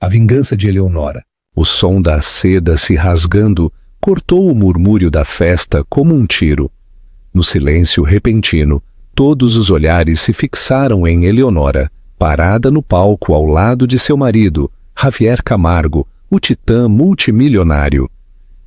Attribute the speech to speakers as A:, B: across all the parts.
A: A vingança de Eleonora.
B: O som da seda se rasgando cortou o murmúrio da festa como um tiro. No silêncio repentino, todos os olhares se fixaram em Eleonora, parada no palco ao lado de seu marido, Javier Camargo, o titã multimilionário.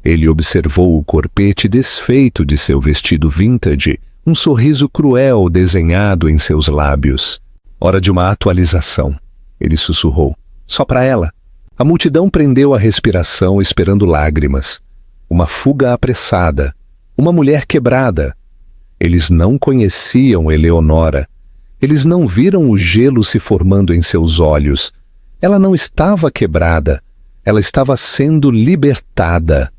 B: Ele observou o corpete desfeito de seu vestido vintage, um sorriso cruel desenhado em seus lábios. Hora de uma atualização, ele sussurrou. Só para ela. A multidão prendeu a respiração esperando lágrimas. Uma fuga apressada. Uma mulher quebrada. Eles não conheciam Eleonora. Eles não viram o gelo se formando em seus olhos. Ela não estava quebrada. Ela estava sendo libertada.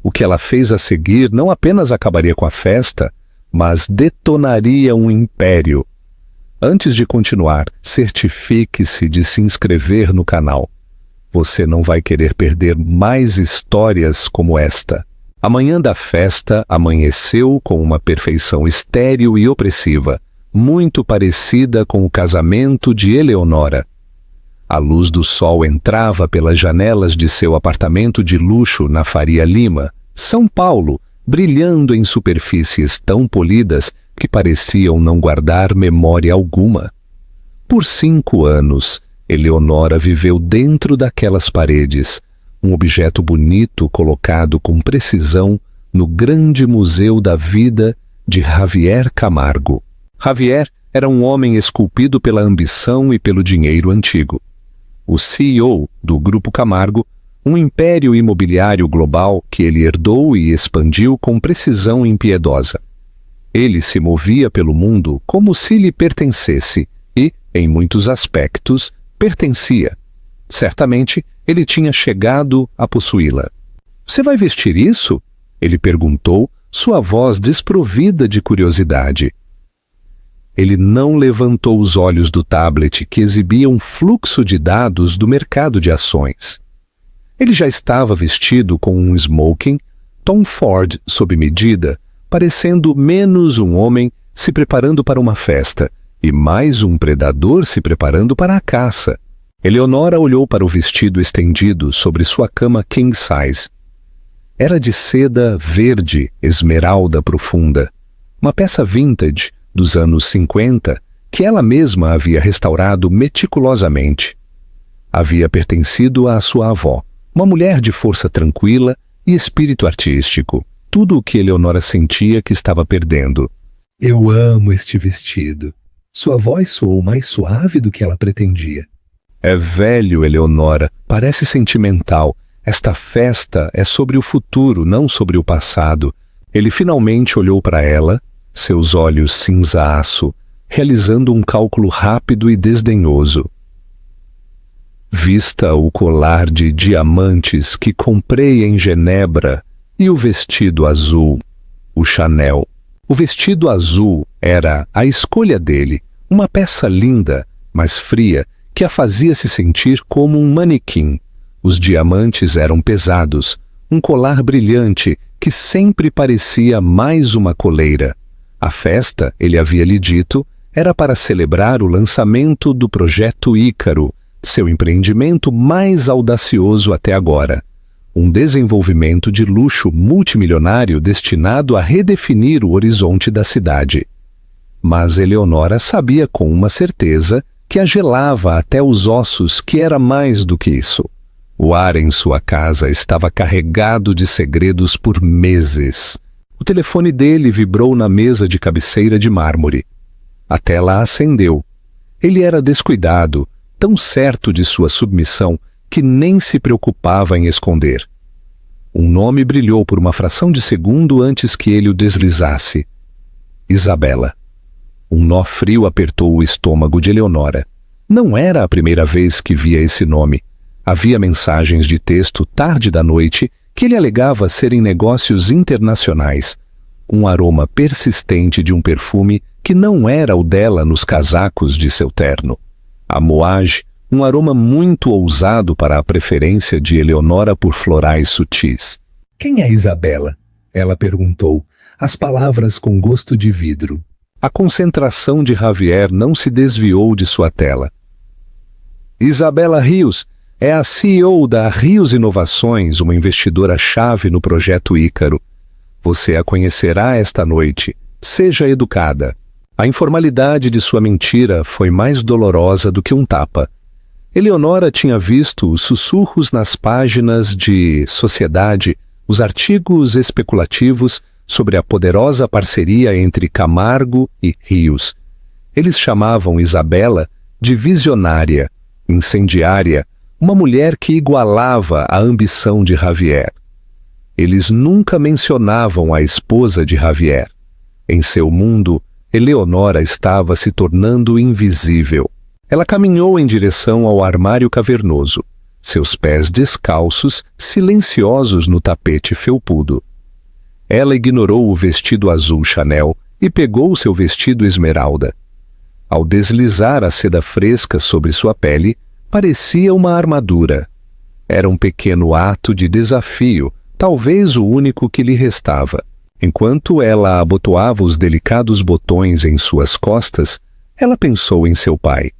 B: O que ela fez a seguir não apenas acabaria com a festa, mas detonaria um império. Antes de continuar, certifique-se de se inscrever no canal. Você não vai querer perder mais histórias como esta. A manhã da festa amanheceu com uma perfeição estéril e opressiva, muito parecida com o casamento de Eleonora. A luz do sol entrava pelas janelas de seu apartamento de luxo na Faria Lima, São Paulo, brilhando em superfícies tão polidas que pareciam não guardar memória alguma. Por 5 anos, Eleonora viveu dentro daquelas paredes, um objeto bonito colocado com precisão no grande museu da vida de Javier Camargo. Javier era um homem esculpido pela ambição e pelo dinheiro antigo. O CEO do Grupo Camargo, um império imobiliário global que ele herdou e expandiu com precisão impiedosa. Ele se movia pelo mundo como se lhe pertencesse e, em muitos aspectos, pertencia. Certamente, ele tinha chegado a possuí-la. Você vai vestir isso? Ele perguntou, sua voz desprovida de curiosidade. Ele não levantou os olhos do tablet que exibia um fluxo de dados do mercado de ações. Ele já estava vestido com um smoking, Tom Ford sob medida, parecendo menos um homem se preparando para uma festa e mais um predador se preparando para a caça. Eleonora olhou para o vestido estendido sobre sua cama king size. Era de seda verde, esmeralda profunda, uma peça vintage dos anos 50 que ela mesma havia restaurado meticulosamente. Havia pertencido à sua avó, uma mulher de força tranquila e espírito artístico, tudo o que Eleonora sentia que estava perdendo.
A: Eu amo este vestido. Sua voz soou mais suave do que ela pretendia.
B: É velho, Eleonora, parece sentimental. Esta festa é sobre o futuro, não sobre o passado. Ele finalmente olhou para ela, seus olhos cinza-aço, realizando um cálculo rápido e desdenhoso. Vista o colar de diamantes que comprei em Genebra e o vestido azul, o Chanel. O vestido azul era a escolha dele, uma peça linda, mas fria, que a fazia se sentir como um manequim. Os diamantes eram pesados, um colar brilhante que sempre parecia mais uma coleira. A festa, ele havia lhe dito, era para celebrar o lançamento do Projeto Ícaro, seu empreendimento mais audacioso até agora. Um desenvolvimento de luxo multimilionário destinado a redefinir o horizonte da cidade. Mas Eleonora sabia com uma certeza que a gelava até os ossos que era mais do que isso. O ar em sua casa estava carregado de segredos por meses. O telefone dele vibrou na mesa de cabeceira de mármore. A tela acendeu. Ele era descuidado, tão certo de sua submissão que nem se preocupava em esconder. Um nome brilhou por uma fração de segundo antes que ele o deslizasse. Isabela. Um nó frio apertou o estômago de Eleonora. Não era a primeira vez que via esse nome. Havia mensagens de texto tarde da noite que ele alegava serem negócios internacionais. Um aroma persistente de um perfume que não era o dela nos casacos de seu terno. A moage, um aroma muito ousado para a preferência de Eleonora por florais sutis.
A: Quem é Isabela? Ela perguntou, as palavras com gosto de vidro.
B: A concentração de Javier não se desviou de sua tela. Isabela Rios, É a CEO da Rios Inovações, uma investidora-chave no projeto Ícaro. Você a conhecerá esta noite. Seja educada. A informalidade de sua mentira foi mais dolorosa do que um tapa. Eleonora tinha visto os sussurros nas páginas de Sociedade, os artigos especulativos sobre a poderosa parceria entre Camargo e Rios. Eles chamavam Isabela de visionária, incendiária, uma mulher que igualava a ambição de Javier. Eles nunca mencionavam a esposa de Javier. Em seu mundo, Eleonora estava se tornando invisível. Ela caminhou em direção ao armário cavernoso, seus pés descalços, silenciosos no tapete felpudo. Ela ignorou o vestido azul Chanel e pegou seu vestido esmeralda. Ao deslizar a seda fresca sobre sua pele, parecia uma armadura. Era um pequeno ato de desafio, talvez o único que lhe restava. Enquanto ela abotoava os delicados botões em suas costas, ela pensou em seu pai.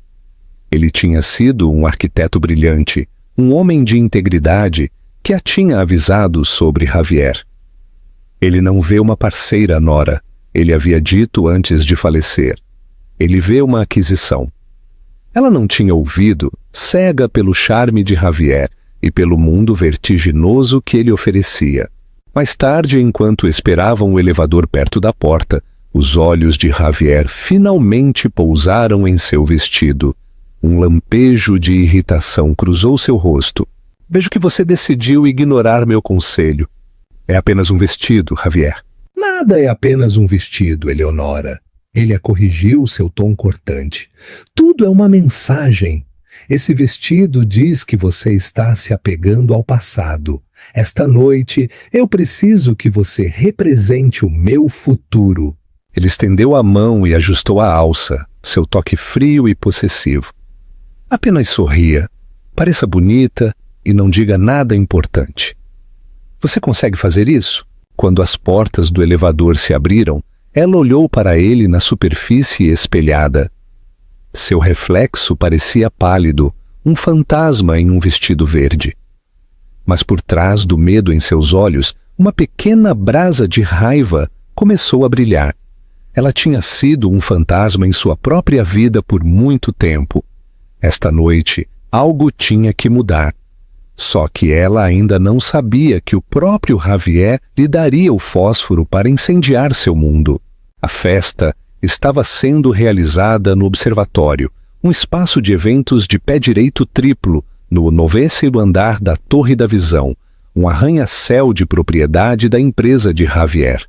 B: Ele tinha sido um arquiteto brilhante, um homem de integridade que a tinha avisado sobre Javier. Ele não vê uma parceira, Nora, ele havia dito antes de falecer. Ele vê uma aquisição. Ela não tinha ouvido, cega pelo charme de Javier e pelo mundo vertiginoso que ele oferecia. Mais tarde, enquanto esperavam o elevador perto da porta, os olhos de Javier finalmente pousaram em seu vestido. Um lampejo de irritação cruzou seu rosto. Vejo que você decidiu ignorar meu conselho. É apenas um vestido, Javier.
A: Nada é apenas um vestido, Eleonora. Ele a corrigiu seu tom cortante. Tudo é uma mensagem. Esse vestido diz que você está se apegando ao passado. Esta noite, eu preciso que você represente o meu futuro.
B: Ele estendeu a mão e ajustou a alça, seu toque frio e possessivo. Apenas sorria, pareça bonita e não diga nada importante. Você consegue fazer isso? Quando as portas do elevador se abriram, ela olhou para ele na superfície espelhada. Seu reflexo parecia pálido, um fantasma em um vestido verde. Mas por trás do medo em seus olhos, uma pequena brasa de raiva começou a brilhar. Ela tinha sido um fantasma em sua própria vida por muito tempo. Esta noite, algo tinha que mudar. Só que ela ainda não sabia que o próprio Javier lhe daria o fósforo para incendiar seu mundo. A festa estava sendo realizada no observatório, um espaço de eventos de pé direito triplo, no 9º andar da Torre da Visão, um arranha-céu de propriedade da empresa de Javier.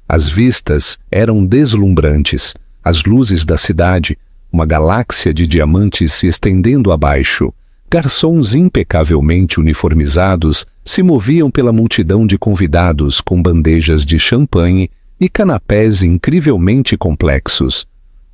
B: As vistas eram deslumbrantes, as luzes da cidade, uma galáxia de diamantes se estendendo abaixo. Garçons impecavelmente uniformizados se moviam pela multidão de convidados com bandejas de champanhe e canapés incrivelmente complexos.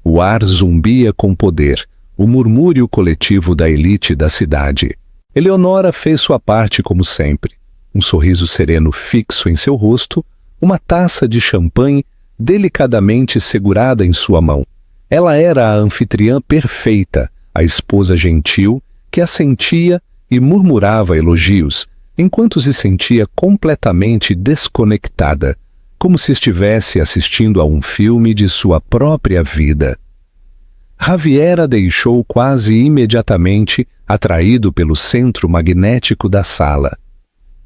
B: O ar zumbia com poder, o murmúrio coletivo da elite da cidade. Eleonora fez sua parte como sempre. Um sorriso sereno fixo em seu rosto, uma taça de champanhe delicadamente segurada em sua mão. Ela era a anfitriã perfeita, a esposa gentil, que assentia e murmurava elogios, enquanto se sentia completamente desconectada, como se estivesse assistindo a um filme de sua própria vida. Javier a deixou quase imediatamente, atraído pelo centro magnético da sala.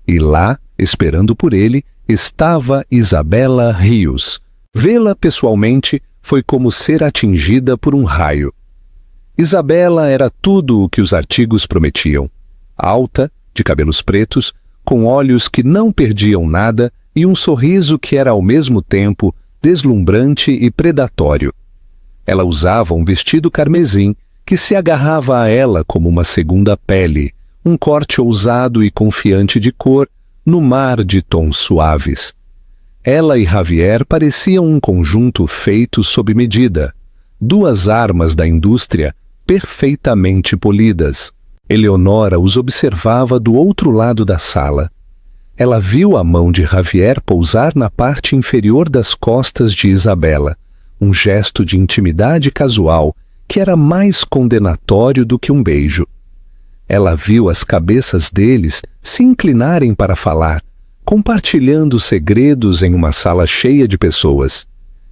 B: E lá, esperando por ele, estava Isabela Rios. Vê-la pessoalmente foi como ser atingida por um raio. Isabela era tudo o que os artigos prometiam. Alta, de cabelos pretos, com olhos que não perdiam nada e um sorriso que era ao mesmo tempo deslumbrante e predatório. Ela usava um vestido carmesim que se agarrava a ela como uma segunda pele, um corte ousado e confiante de cor no mar de tons suaves. Ela e Javier pareciam um conjunto feito sob medida, duas armas da indústria perfeitamente polidas. Eleonora os observava do outro lado da sala. Ela viu a mão de Javier pousar na parte inferior das costas de Isabela, um gesto de intimidade casual que era mais condenatório do que um beijo. Ela viu as cabeças deles se inclinarem para falar, compartilhando segredos em uma sala cheia de pessoas.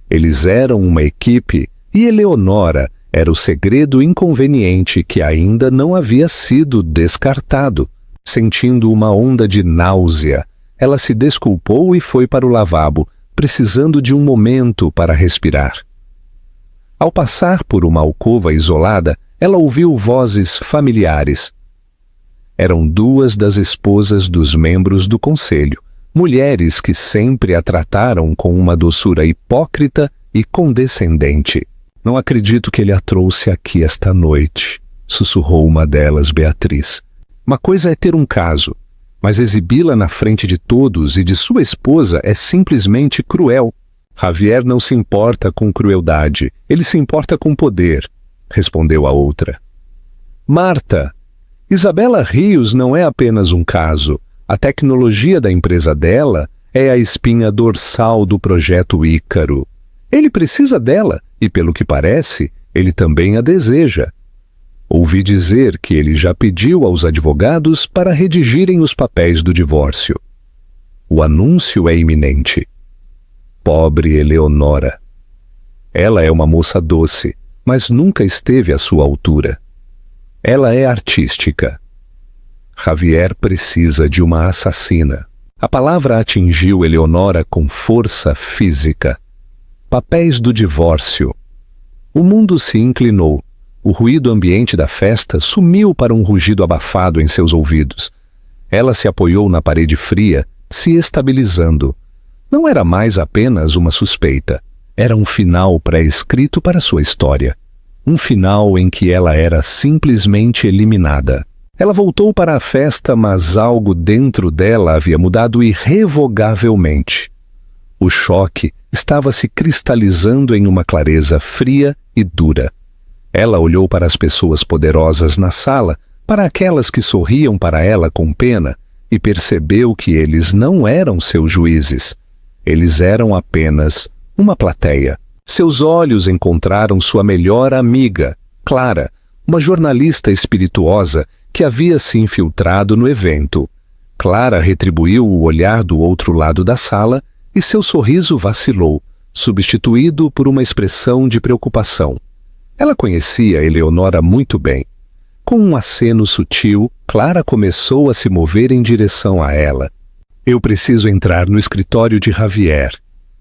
B: Eles eram uma equipe e Eleonora era o segredo inconveniente que ainda não havia sido descartado. Sentindo uma onda de náusea, ela se desculpou e foi para o lavabo, precisando de um momento para respirar. Ao passar por uma alcova isolada, ela ouviu vozes familiares. Eram duas das esposas dos membros do conselho, mulheres que sempre a trataram com uma doçura hipócrita e condescendente. Não acredito que ele a trouxe aqui esta noite, sussurrou uma delas, Beatriz. Uma coisa é ter um caso, mas exibi-la na frente de todos e de sua esposa é simplesmente cruel. Javier não se importa com crueldade, ele se importa com poder, respondeu a outra. Marta, Isabela Rios não é apenas um caso. A tecnologia da empresa dela é a espinha dorsal do projeto Ícaro. Ele precisa dela e, pelo que parece, ele também a deseja. Ouvi dizer que ele já pediu aos advogados para redigirem os papéis do divórcio. O anúncio é iminente. Pobre Eleonora. Ela é uma moça doce, mas nunca esteve à sua altura. Ela é artística. Javier precisa de uma assassina. A palavra atingiu Eleonora com força física. Papéis do divórcio. O mundo se inclinou. O ruído ambiente da festa sumiu para um rugido abafado em seus ouvidos. Ela se apoiou na parede fria, se estabilizando. Não era mais apenas uma suspeita. Era um final pré-escrito para sua história. Um final em que ela era simplesmente eliminada. Ela voltou para a festa, mas algo dentro dela havia mudado irrevogavelmente. O choque estava se cristalizando em uma clareza fria e dura. Ela olhou para as pessoas poderosas na sala, para aquelas que sorriam para ela com pena, e percebeu que eles não eram seus juízes. Eles eram apenas uma plateia. Seus olhos encontraram sua melhor amiga, Clara, uma jornalista espirituosa que havia se infiltrado no evento. Clara retribuiu o olhar do outro lado da sala e seu sorriso vacilou, substituído por uma expressão de preocupação. Ela conhecia Eleonora muito bem. Com um aceno sutil, Clara começou a se mover em direção a ela. Eu preciso entrar no escritório de Javier,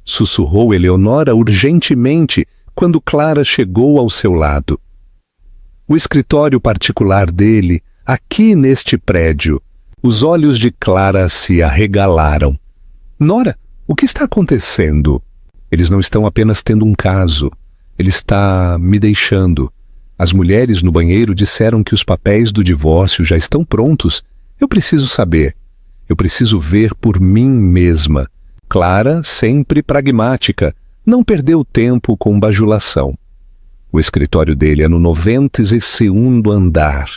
B: sussurrou Eleonora urgentemente quando Clara chegou ao seu lado. O escritório particular dele, aqui neste prédio. Os olhos de Clara se arregalaram. Nora, o que está acontecendo? Eles não estão apenas tendo um caso. Ele está me deixando. As mulheres no banheiro disseram que os papéis do divórcio já estão prontos. Eu preciso saber. Eu preciso ver por mim mesma. Clara, sempre pragmática, não perdeu tempo com bajulação. O escritório dele é no 92º andar.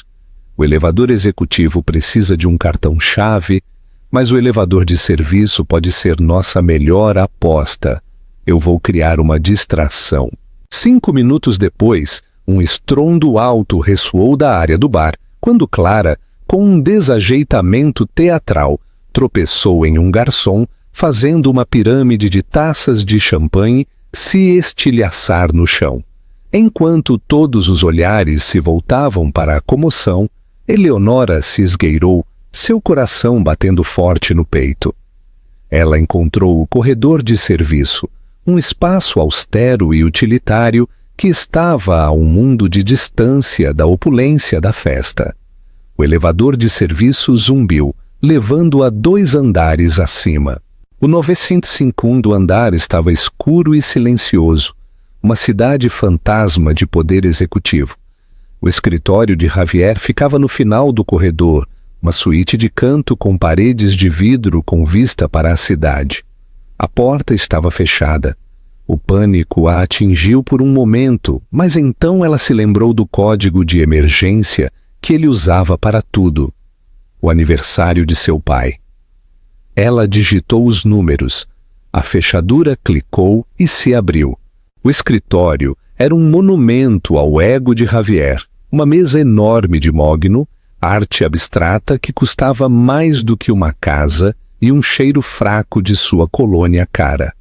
B: O elevador executivo precisa de um cartão-chave, mas o elevador de serviço pode ser nossa melhor aposta. Eu vou criar uma distração. 5 minutos depois, um estrondo alto ressoou da área do bar, quando Clara, com um desajeitamento teatral, tropeçou em um garçom, fazendo uma pirâmide de taças de champanhe se estilhaçar no chão. Enquanto todos os olhares se voltavam para a comoção, Eleonora se esgueirou, seu coração batendo forte no peito. Ela encontrou o corredor de serviço, um espaço austero e utilitário que estava a um mundo de distância da opulência da festa. O elevador de serviço zumbiu, levando-a 2 andares acima. O 95º andar estava escuro e silencioso, uma cidade fantasma de poder executivo. O escritório de Javier ficava no final do corredor, uma suíte de canto com paredes de vidro com vista para a cidade. A porta estava fechada. O pânico a atingiu por um momento, mas então ela se lembrou do código de emergência que ele usava para tudo. O aniversário de seu pai. Ela digitou os números. A fechadura clicou e se abriu. O escritório era um monumento ao ego de Javier, uma mesa enorme de mogno, arte abstrata que custava mais do que uma casa e um cheiro fraco de sua colônia cara.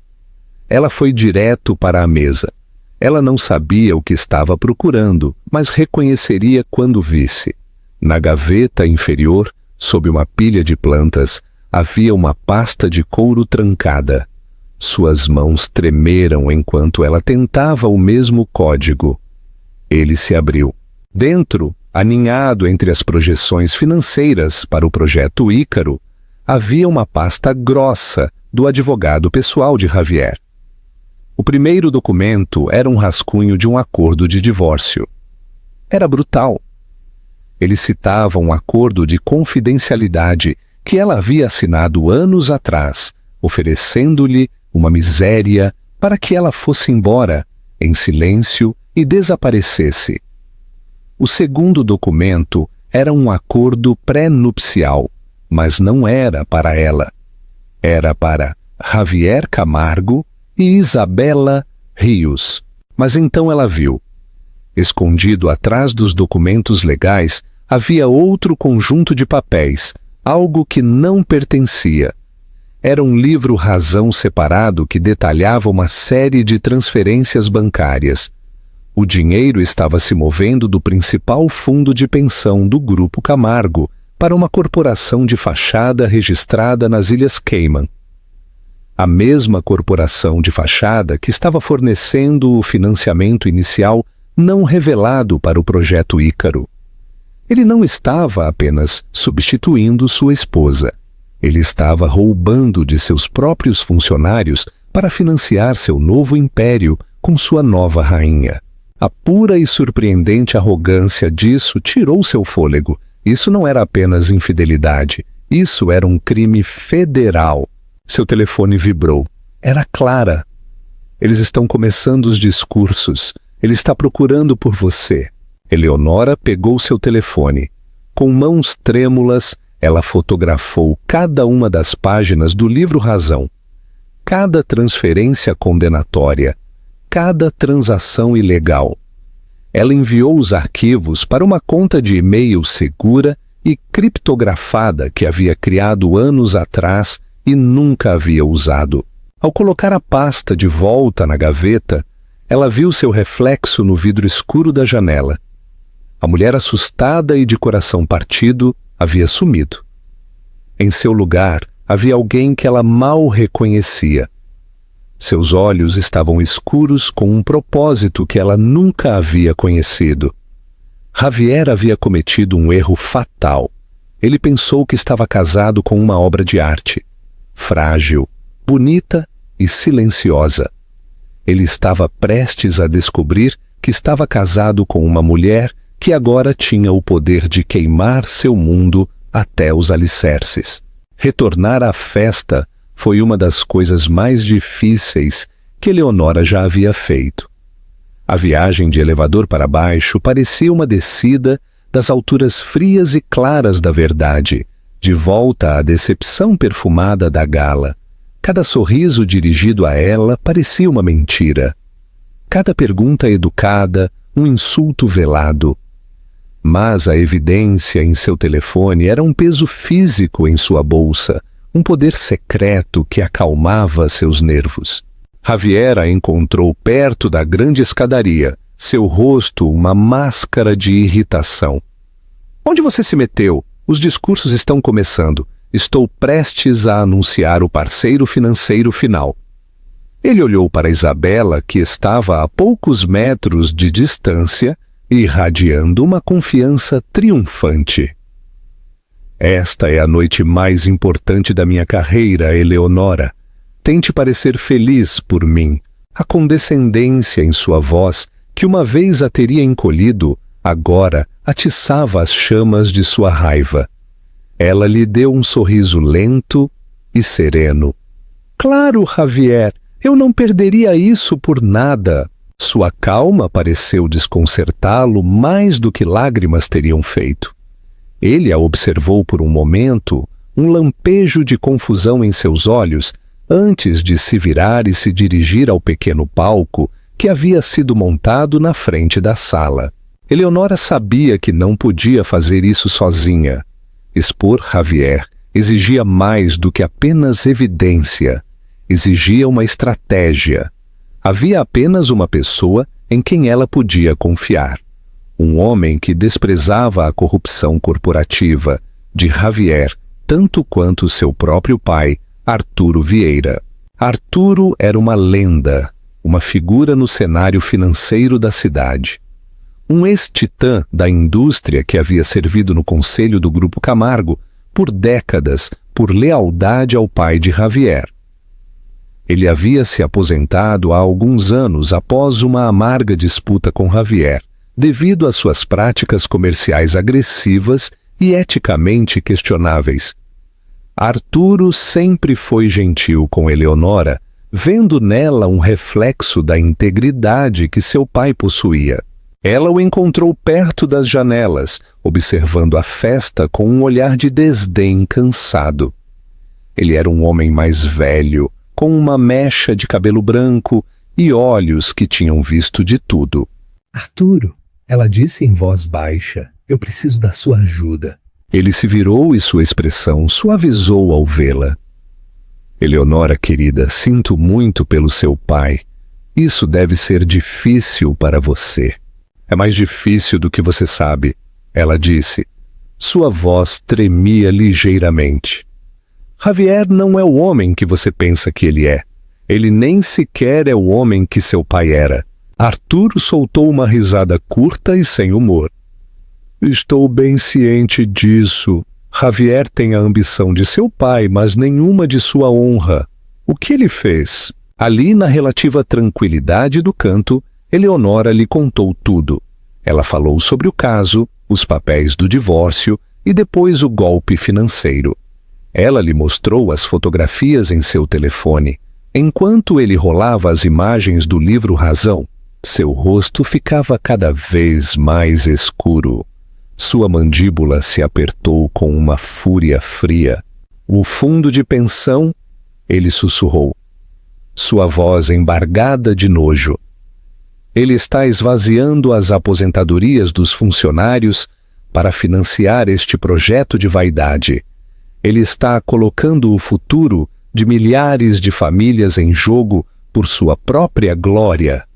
B: Ela foi direto para a mesa. Ela não sabia o que estava procurando, mas reconheceria quando visse. Na gaveta inferior, sob uma pilha de plantas, havia uma pasta de couro trancada. Suas mãos tremeram enquanto ela tentava o mesmo código. Ele se abriu. Dentro, aninhado entre as projeções financeiras para o projeto Ícaro, havia uma pasta grossa do advogado pessoal de Javier. O primeiro documento era um rascunho de um acordo de divórcio. Era brutal. Ele citava um acordo de confidencialidade que ela havia assinado anos atrás, oferecendo-lhe uma miséria para que ela fosse embora, em silêncio, e desaparecesse. O segundo documento era um acordo pré-nupcial, mas não era para ela. Era para Javier Camargo e Isabela Rios. Mas então ela viu. Escondido atrás dos documentos legais, havia outro conjunto de papéis, algo que não pertencia. Era um livro-razão separado que detalhava uma série de transferências bancárias. O dinheiro estava se movendo do principal fundo de pensão do Grupo Camargo para uma corporação de fachada registrada nas Ilhas Cayman. A mesma corporação de fachada que estava fornecendo o financiamento inicial não revelado para o projeto Ícaro. Ele não estava apenas substituindo sua esposa. Ele estava roubando de seus próprios funcionários para financiar seu novo império com sua nova rainha. A pura e surpreendente arrogância disso tirou seu fôlego. Isso não era apenas infidelidade. Isso era um crime federal. Seu telefone vibrou. Era Clara. Eles estão começando os discursos. Ele está procurando por você. Eleonora pegou seu telefone. Com mãos trêmulas, ela fotografou cada uma das páginas do livro Razão. Cada transferência condenatória. Cada transação ilegal. Ela enviou os arquivos para uma conta de e-mail segura e criptografada que havia criado anos atrás e nunca havia usado. Ao colocar a pasta de volta na gaveta, ela viu seu reflexo no vidro escuro da janela. A mulher assustada e de coração partido havia sumido. Em seu lugar, havia alguém que ela mal reconhecia. Seus olhos estavam escuros com um propósito que ela nunca havia conhecido. Javier havia cometido um erro fatal. Ele pensou que estava casado com uma obra de arte. Frágil, bonita e silenciosa. Ele estava prestes a descobrir que estava casado com uma mulher que agora tinha o poder de queimar seu mundo até os alicerces. Retornar à festa foi uma das coisas mais difíceis que Eleonora já havia feito. A viagem de elevador para baixo parecia uma descida das alturas frias e claras da verdade, de volta à decepção perfumada da gala. Cada sorriso dirigido a ela parecia uma mentira. Cada pergunta educada, um insulto velado. Mas a evidência em seu telefone era um peso físico em sua bolsa, um poder secreto que acalmava seus nervos. Javier a encontrou perto da grande escadaria, seu rosto uma máscara de irritação. Onde você se meteu? Os discursos estão começando. Estou prestes a anunciar o parceiro financeiro final. Ele olhou para Isabela, que estava a poucos metros de distância, irradiando uma confiança triunfante. Esta é a noite mais importante da minha carreira, Eleonora. Tente parecer feliz por mim. A condescendência em sua voz, que uma vez a teria encolhido, agora atiçava as chamas de sua raiva. Ela lhe deu um sorriso lento e sereno. Claro, Javier, eu não perderia isso por nada. Sua calma pareceu desconcertá-lo mais do que lágrimas teriam feito. Ele a observou por um momento, um lampejo de confusão em seus olhos, antes de se virar e se dirigir ao pequeno palco que havia sido montado na frente da sala. Eleonora sabia que não podia fazer isso sozinha. Expor Javier exigia mais do que apenas evidência. Exigia uma estratégia. Havia apenas uma pessoa em quem ela podia confiar. Um homem que desprezava a corrupção corporativa de Javier tanto quanto seu próprio pai, Arturo Vieira. Arturo era uma lenda, uma figura no cenário financeiro da cidade. Um ex-titã da indústria que havia servido no conselho do Grupo Camargo por décadas por lealdade ao pai de Javier. Ele havia se aposentado há alguns anos após uma amarga disputa com Javier, devido às suas práticas comerciais agressivas e eticamente questionáveis. Arturo sempre foi gentil com Eleonora, vendo nela um reflexo da integridade que seu pai possuía. Ela o encontrou perto das janelas, observando a festa com um olhar de desdém cansado. Ele era um homem mais velho, com uma mecha de cabelo branco e olhos que tinham visto de tudo.
A: Arturo, ela disse em voz baixa, eu preciso da sua ajuda.
B: Ele se virou e sua expressão suavizou ao vê-la. Eleonora, querida, sinto muito pelo seu pai. Isso deve ser difícil para você. É mais difícil do que você sabe, ela disse. Sua voz tremia ligeiramente. Javier não é o homem que você pensa que ele é. Ele nem sequer é o homem que seu pai era. Arturo soltou uma risada curta e sem humor. Estou bem ciente disso. Javier tem a ambição de seu pai, mas nenhuma de sua honra. O que ele fez? Ali, na relativa tranquilidade do canto, Eleonora lhe contou tudo. Ela falou sobre o caso, os papéis do divórcio e depois o golpe financeiro. Ela lhe mostrou as fotografias em seu telefone. Enquanto ele rolava as imagens do livro Razão, seu rosto ficava cada vez mais escuro. Sua mandíbula se apertou com uma fúria fria. O fundo de pensão, ele sussurrou. Sua voz embargada de nojo. Ele está esvaziando as aposentadorias dos funcionários para financiar este projeto de vaidade. Ele está colocando o futuro de milhares de famílias em jogo por sua própria glória.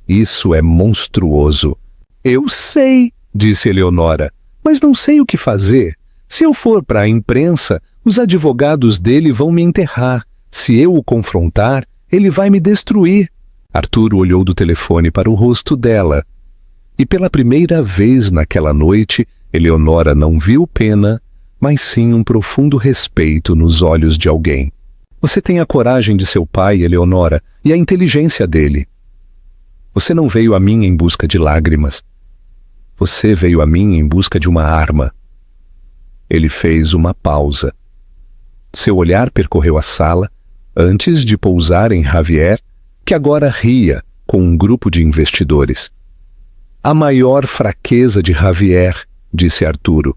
B: Isso é monstruoso. Eu sei, disse Eleonora, mas não sei o que fazer. Se eu for para a imprensa, os advogados dele vão me enterrar. Se eu o confrontar, ele vai me destruir. Arturo olhou do telefone para o rosto dela. E pela primeira vez naquela noite, Eleonora não viu pena, mas sim um profundo respeito nos olhos de alguém. Você tem a coragem de seu pai, Eleonora, e a inteligência dele. Você não veio a mim em busca de lágrimas. Você veio a mim em busca de uma arma. Ele fez uma pausa. Seu olhar percorreu a sala, antes de pousar em Javier, que agora ria com um grupo de investidores. A maior fraqueza de Javier, disse Arturo,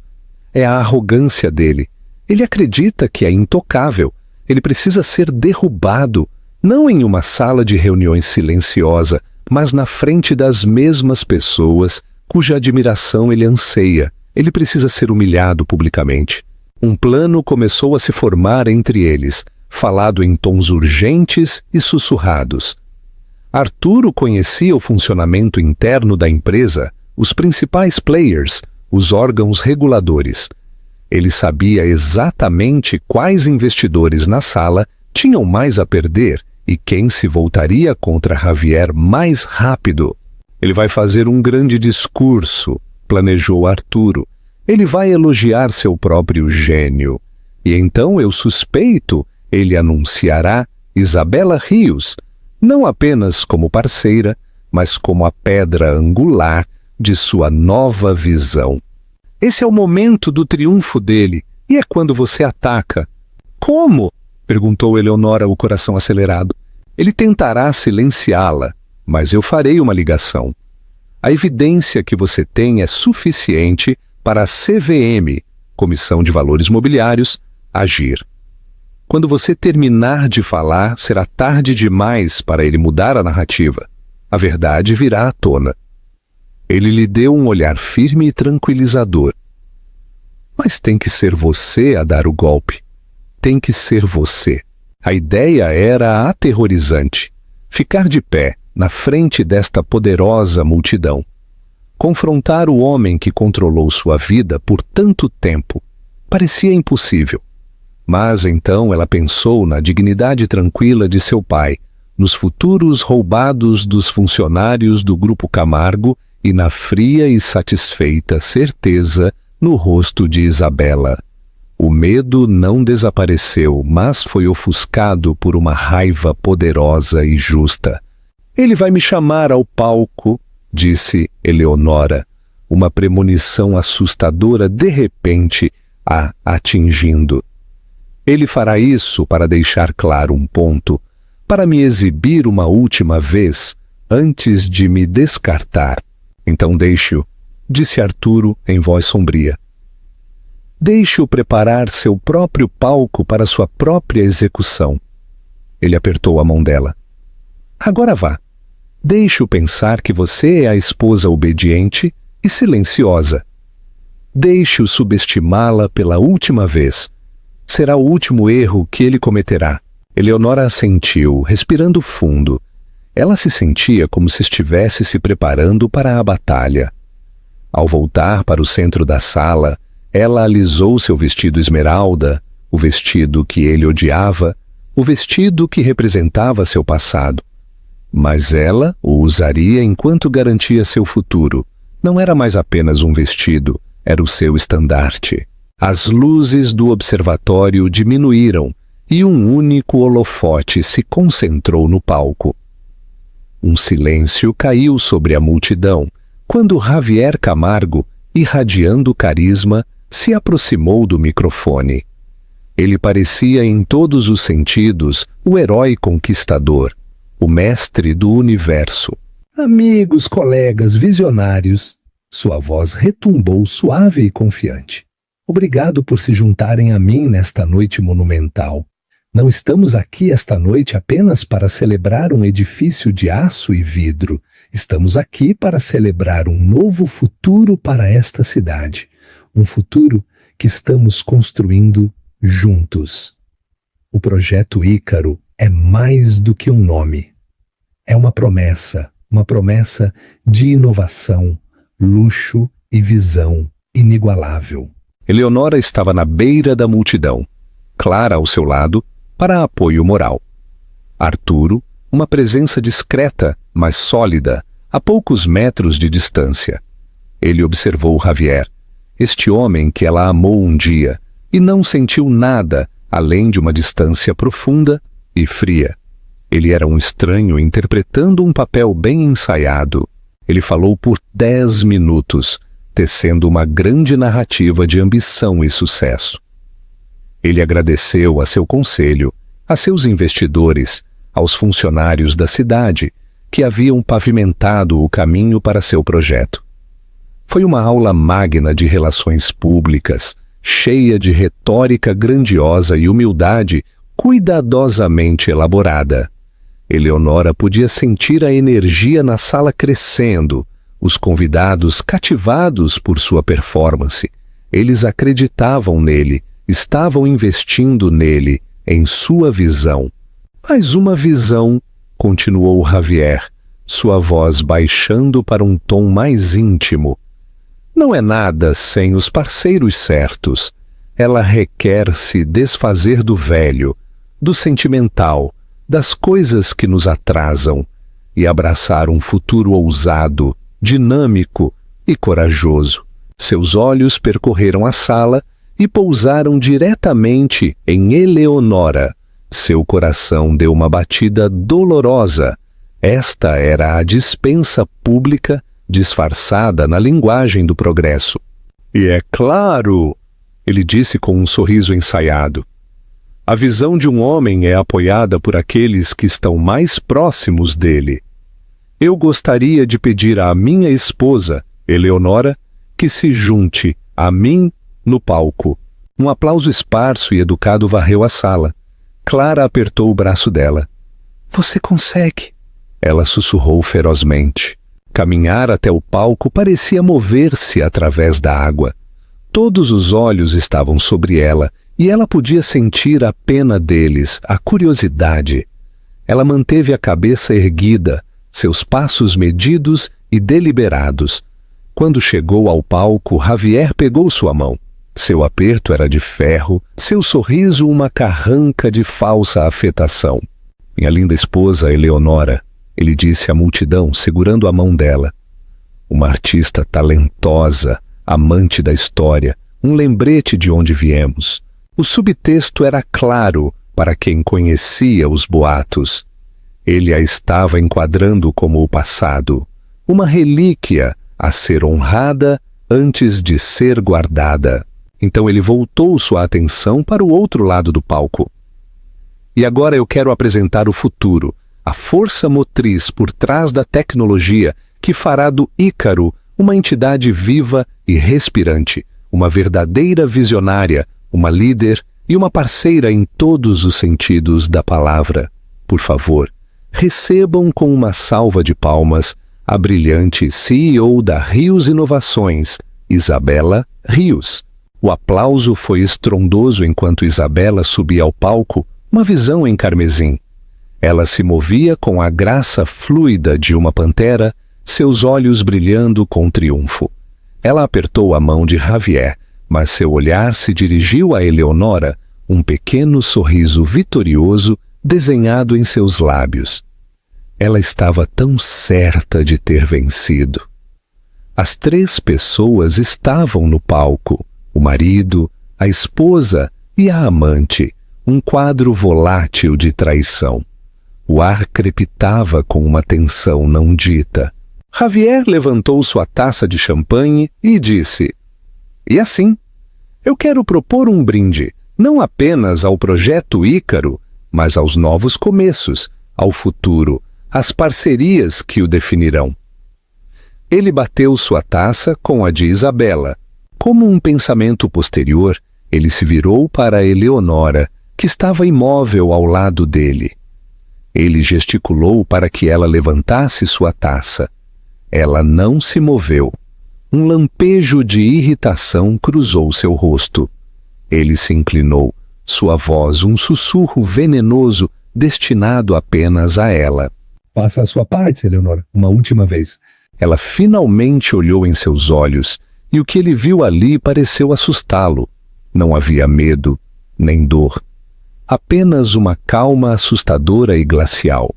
B: é a arrogância dele. Ele acredita que é intocável. Ele precisa ser derrubado, não em uma sala de reuniões silenciosa, mas na frente das mesmas pessoas cuja admiração ele anseia. Ele precisa ser humilhado publicamente. Um plano começou a se formar entre eles, falado em tons urgentes e sussurrados. Arturo conhecia o funcionamento interno da empresa, os principais players, os órgãos reguladores. Ele sabia exatamente quais investidores na sala tinham mais a perder e quem se voltaria contra Javier mais rápido. Ele vai fazer um grande discurso, planejou Arturo. Ele vai elogiar seu próprio gênio. E então eu suspeito, ele anunciará Isabela Rios, não apenas como parceira, mas como a pedra angular de sua nova visão. Esse é o momento do triunfo dele, e é quando você ataca. Como? Perguntou Eleonora, o coração acelerado. Ele tentará silenciá-la, mas eu farei uma ligação. A evidência que você tem é suficiente para a CVM, Comissão de Valores Mobiliários, agir. Quando você terminar de falar, será tarde demais para ele mudar a narrativa. A verdade virá à tona. Ele lhe deu um olhar firme e tranquilizador. Mas tem que ser você a dar o golpe. Tem que ser você. A ideia era aterrorizante. Ficar de pé, na frente desta poderosa multidão. Confrontar o homem que controlou sua vida por tanto tempo. Parecia impossível. Mas então ela pensou na dignidade tranquila de seu pai, nos futuros roubados dos funcionários do Grupo Camargo e na fria e satisfeita certeza no rosto de Isabela. O medo não desapareceu, mas foi ofuscado por uma raiva poderosa e justa. Ele vai me chamar ao palco, disse Eleonora, uma premonição assustadora de repente a atingindo. Ele fará isso para deixar claro um ponto, para me exibir uma última vez, antes de me descartar. Então deixe-o, disse Arturo em voz sombria. Deixe-o preparar seu próprio palco para sua própria execução. Ele apertou a mão dela. Agora vá. Deixe-o pensar que você é a esposa obediente e silenciosa. Deixe-o subestimá-la pela última vez. Será o último erro que ele cometerá. Eleonora assentiu, respirando fundo. Ela se sentia como se estivesse se preparando para a batalha. Ao voltar para o centro da sala, ela alisou seu vestido esmeralda, o vestido que ele odiava, o vestido que representava seu passado. Mas ela o usaria enquanto garantia seu futuro. Não era mais apenas um vestido, era o seu estandarte. As luzes do observatório diminuíram e um único holofote se concentrou no palco. Um silêncio caiu sobre a multidão quando Javier Camargo, irradiando carisma, se aproximou do microfone. Ele parecia em todos os sentidos o herói conquistador, o mestre do universo.
A: Amigos, colegas, visionários, sua voz retumbou suave e confiante. Obrigado por se juntarem a mim nesta noite monumental. Não estamos aqui esta noite apenas para celebrar um edifício de aço e vidro. Estamos aqui para celebrar um novo futuro para esta cidade. Um futuro que estamos construindo juntos. O Projeto Ícaro é mais do que um nome. É uma promessa de inovação, luxo e visão inigualável.
B: Eleonora estava na beira da multidão, Clara ao seu lado, para apoio moral. Arturo, uma presença discreta, mas sólida, a poucos metros de distância. Ele observou Javier, este homem que ela amou um dia, e não sentiu nada além de uma distância profunda e fria. Ele era um estranho interpretando um papel bem ensaiado. Ele falou por 10 minutos, tecendo uma grande narrativa de ambição e sucesso. Ele agradeceu a seu conselho, a seus investidores, aos funcionários da cidade que haviam pavimentado o caminho para seu projeto. Foi uma aula magna de relações públicas, cheia de retórica grandiosa e humildade cuidadosamente elaborada. Eleonora podia sentir a energia na sala crescendo, os convidados cativados por sua performance. Eles acreditavam nele, estavam investindo nele, em sua visão. Mas uma visão, continuou Javier, sua voz baixando para um tom mais íntimo. Não é nada sem os parceiros certos. Ela requer se desfazer do velho, do sentimental, das coisas que nos atrasam, e abraçar um futuro ousado, dinâmico e corajoso. Seus olhos percorreram a sala e pousaram diretamente em Eleonora. Seu coração deu uma batida dolorosa. Esta era a dispensa pública disfarçada na linguagem do progresso. E é claro, ele disse com um sorriso ensaiado, a visão de um homem é apoiada por aqueles que estão mais próximos dele. Eu gostaria de pedir à minha esposa, Eleonora, que se junte a mim no palco. Um aplauso esparso e educado varreu a sala. Clara apertou o braço dela. Você consegue, ela sussurrou ferozmente. Caminhar até o palco parecia mover-se através da água. Todos os olhos estavam sobre ela, e ela podia sentir a pena deles, a curiosidade. Ela manteve a cabeça erguida, seus passos medidos e deliberados. Quando chegou ao palco, Javier pegou sua mão. Seu aperto era de ferro, seu sorriso uma carranca de falsa afetação. Minha linda esposa, Eleonora, ele disse à multidão, segurando a mão dela. Uma artista talentosa, amante da história, um lembrete de onde viemos. O subtexto era claro para quem conhecia os boatos. Ele a estava enquadrando como o passado, uma relíquia a ser honrada antes de ser guardada. Então ele voltou sua atenção para o outro lado do palco. E agora eu quero apresentar o futuro, a força motriz por trás da tecnologia que fará do Ícaro uma entidade viva e respirante, uma verdadeira visionária, uma líder e uma parceira em todos os sentidos da palavra. Por favor, recebam com uma salva de palmas a brilhante CEO da Rios Inovações, Isabela Rios. O aplauso foi estrondoso enquanto Isabela subia ao palco, uma visão em carmesim. Ela se movia com a graça fluida de uma pantera, seus olhos brilhando com triunfo. Ela apertou a mão de Javier, mas seu olhar se dirigiu a Eleonora, um pequeno sorriso vitorioso desenhado em seus lábios. Ela estava tão certa de ter vencido. As 3 pessoas estavam no palco, o marido, a esposa e a amante, um quadro volátil de traição. O ar crepitava com uma tensão não dita. Javier levantou sua taça de champanhe e disse: "E assim, eu quero propor um brinde, não apenas ao projeto Ícaro, mas aos novos começos, ao futuro, às parcerias que o definirão." Ele bateu sua taça com a de Isabela. Como um pensamento posterior, ele se virou para Eleonora, que estava imóvel ao lado dele. Ele gesticulou para que ela levantasse sua taça. Ela não se moveu. Um lampejo de irritação cruzou seu rosto. Ele se inclinou, sua voz um sussurro venenoso destinado apenas a ela.
A: Faça a sua parte, Eleonora, uma última vez.
B: Ela finalmente olhou em seus olhos, e o que ele viu ali pareceu assustá-lo. Não havia medo, nem dor. Apenas uma calma assustadora e glacial.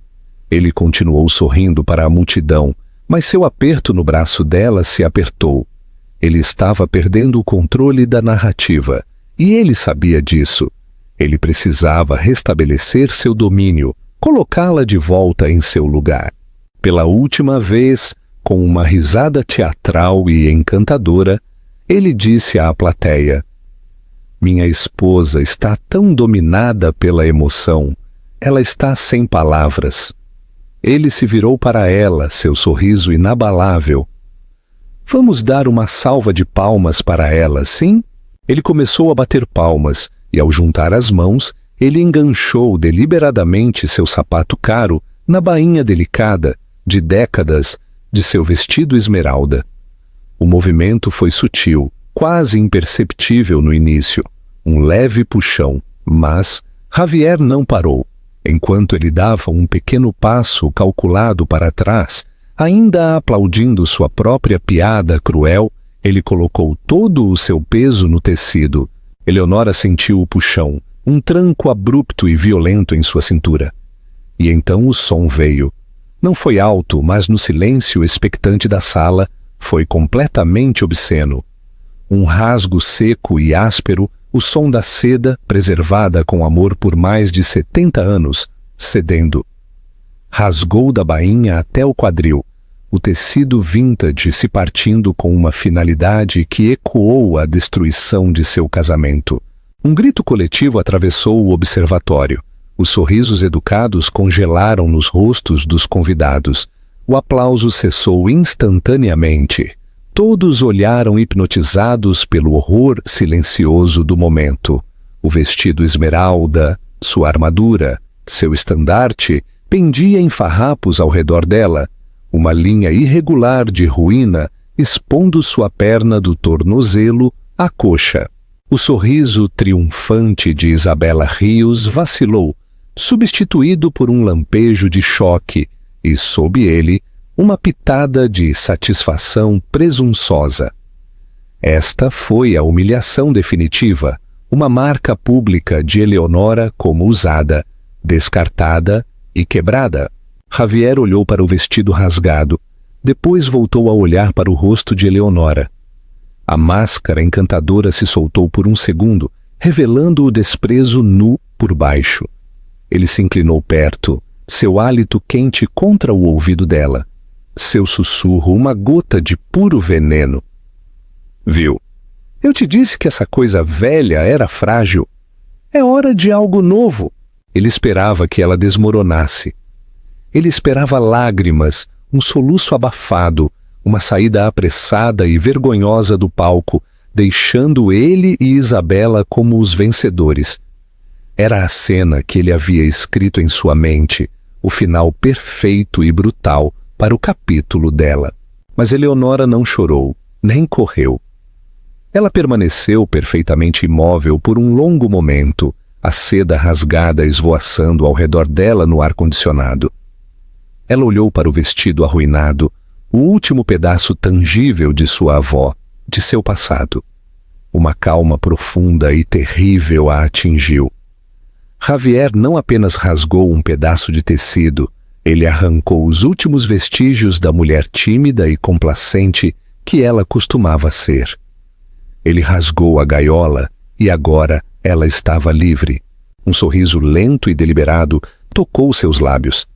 B: Ele continuou sorrindo para a multidão, mas seu aperto no braço dela se apertou. Ele estava perdendo o controle da narrativa, e ele sabia disso. Ele precisava restabelecer seu domínio, colocá-la de volta em seu lugar. Pela última vez, com uma risada teatral e encantadora, ele disse à plateia: "Minha esposa está tão dominada pela emoção, ela está sem palavras." Ele se virou para ela, seu sorriso inabalável. "Vamos dar uma salva de palmas para ela, sim?" Ele começou a bater palmas, e ao juntar as mãos, ele enganchou deliberadamente seu sapato caro na bainha delicada, de décadas, de seu vestido esmeralda. O movimento foi sutil, quase imperceptível no início, um leve puxão, mas Javier não parou. Enquanto ele dava um pequeno passo calculado para trás, ainda aplaudindo sua própria piada cruel, ele colocou todo o seu peso no tecido. Eleonora sentiu o puxão, um tranco abrupto e violento em sua cintura. E então o som veio. Não foi alto, mas no silêncio expectante da sala, foi completamente obsceno. Um rasgo seco e áspero, o som da seda, preservada com amor por mais de 70 anos, cedendo. Rasgou da bainha até o quadril, o tecido vintage se partindo com uma finalidade que ecoou a destruição de seu casamento. Um grito coletivo atravessou o observatório. Os sorrisos educados congelaram nos rostos dos convidados. O aplauso cessou instantaneamente. Todos olharam hipnotizados pelo horror silencioso do momento. O vestido esmeralda, sua armadura, seu estandarte, pendia em farrapos ao redor dela. uma linha irregular de ruína expondo sua perna do tornozelo à coxa. O sorriso triunfante de Isabela Rios vacilou, substituído por um lampejo de choque, e sob ele, uma pitada de satisfação presunçosa. Esta foi a humilhação definitiva, uma marca pública de Eleonora como usada, descartada e quebrada. Javier olhou para o vestido rasgado, depois voltou a olhar para o rosto de Eleonora. A máscara encantadora se soltou por um segundo, revelando o desprezo nu por baixo. Ele se inclinou perto, seu hálito quente contra o ouvido dela. Seu sussurro, uma gota de puro veneno. Viu? Eu te disse que essa coisa velha era frágil. É hora de algo novo. Ele esperava que ela desmoronasse. Ele esperava lágrimas, um soluço abafado, uma saída apressada e vergonhosa do palco, deixando ele e Isabela como os vencedores. Era a cena que ele havia escrito em sua mente, o final perfeito e brutal para o capítulo dela. Mas Eleonora não chorou, nem correu. Ela permaneceu perfeitamente imóvel por um longo momento, a seda rasgada esvoaçando ao redor dela no ar-condicionado. Ela olhou para o vestido arruinado, o último pedaço tangível de sua avó, de seu passado. Uma calma profunda e terrível a atingiu. Javier não apenas rasgou um pedaço de tecido, ele arrancou os últimos vestígios da mulher tímida e complacente que ela costumava ser. Ele rasgou a gaiola e agora ela estava livre. Um sorriso lento e deliberado tocou seus lábios.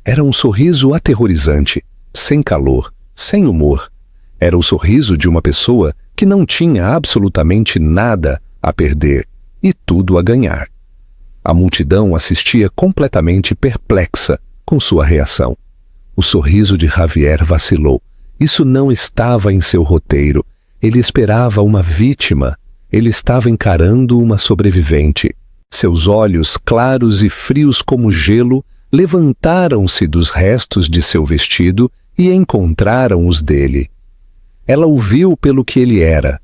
B: Era um sorriso aterrorizante, sem calor, sem humor. Era o sorriso de uma pessoa que não tinha absolutamente nada a perder e tudo a ganhar. A multidão assistia completamente perplexa com sua reação. O sorriso de Javier vacilou. Isso não estava em seu roteiro. Ele esperava uma vítima. Ele estava encarando uma sobrevivente. Seus olhos, claros e frios como gelo, levantaram-se dos restos de seu vestido e encontraram os dele. Ela o viu pelo que ele era.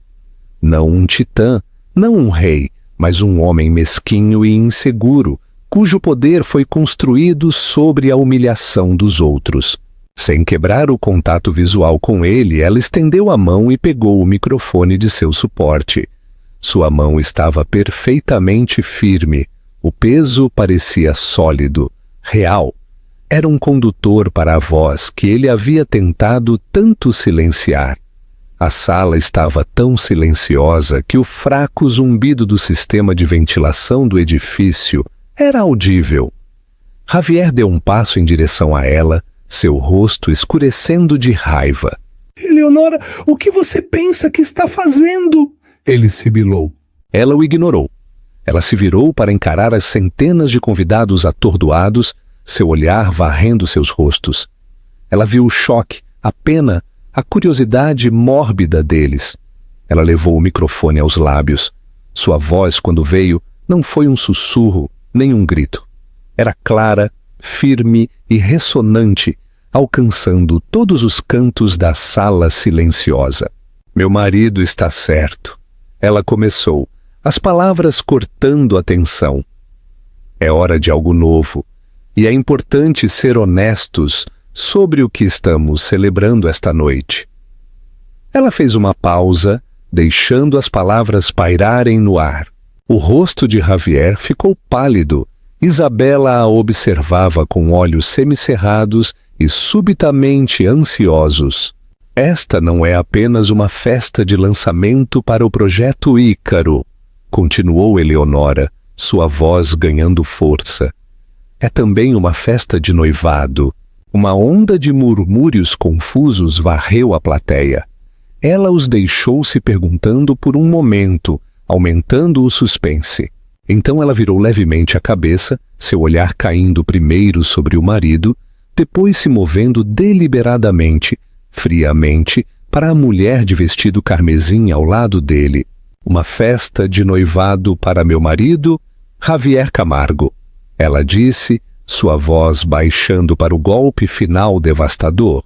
B: Não um titã, não um rei, mas um homem mesquinho e inseguro, cujo poder foi construído sobre a humilhação dos outros. Sem quebrar o contato visual com ele, ela estendeu a mão e pegou o microfone de seu suporte. Sua mão estava perfeitamente firme. O peso parecia sólido, real. Era um condutor para a voz que ele havia tentado tanto silenciar. A sala estava tão silenciosa que o fraco zumbido do sistema de ventilação do edifício era audível. Javier deu um passo em direção a ela, seu rosto escurecendo de raiva.
A: Eleonora, o que você pensa que está fazendo? Ele sibilou.
B: Ela o ignorou. Ela se virou para encarar as centenas de convidados atordoados, seu olhar varrendo seus rostos. Ela viu o choque, a pena, a curiosidade mórbida deles. Ela levou o microfone aos lábios. Sua voz, quando veio, não foi um sussurro, nem um grito. Era clara, firme e ressonante, alcançando todos os cantos da sala silenciosa. Meu marido está certo. Ela começou, as palavras cortando a tensão. É hora de algo novo, e é importante ser honestos sobre o que estamos celebrando esta noite. Ela fez uma pausa, deixando as palavras pairarem no ar. O rosto de Javier ficou pálido. Isabela a observava com olhos semicerrados e subitamente ansiosos. Esta não é apenas uma festa de lançamento para o projeto Ícaro, continuou Eleonora, sua voz ganhando força. É também uma festa de noivado. Uma onda de murmúrios confusos varreu a plateia. Ela os deixou se perguntando por um momento, aumentando o suspense. Então ela virou levemente a cabeça, seu olhar caindo primeiro sobre o marido, depois se movendo deliberadamente, friamente, para a mulher de vestido carmesim ao lado dele. Uma festa de noivado para meu marido, Javier Camargo. Ela disse, sua voz baixando para o golpe final devastador,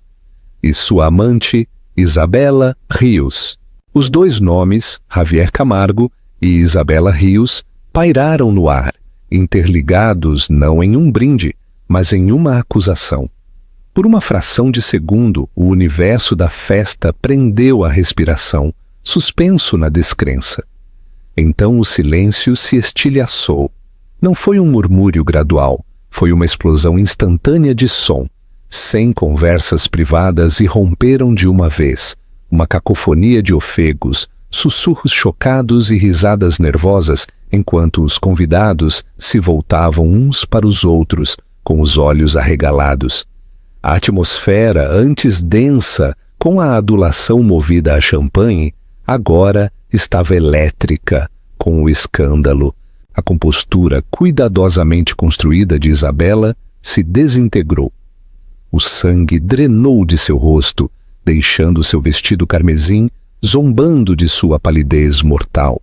B: e sua amante, Isabela Rios. Os dois nomes, Javier Camargo e Isabela Rios, pairaram no ar, interligados não em um brinde, mas em uma acusação. Por uma fração de segundo, o universo da festa prendeu a respiração, suspenso na descrença. Então o silêncio se estilhaçou. Não foi um murmúrio gradual, foi uma explosão instantânea de som. 100 conversas privadas irromperam de uma vez, uma cacofonia de ofegos, sussurros chocados e risadas nervosas, enquanto os convidados se voltavam uns para os outros, com os olhos arregalados. A atmosfera, antes densa, com a adulação movida a champanhe, agora estava elétrica, com o escândalo. A compostura cuidadosamente construída de Isabela se desintegrou. O sangue drenou de seu rosto, deixando seu vestido carmesim zombando de sua palidez mortal.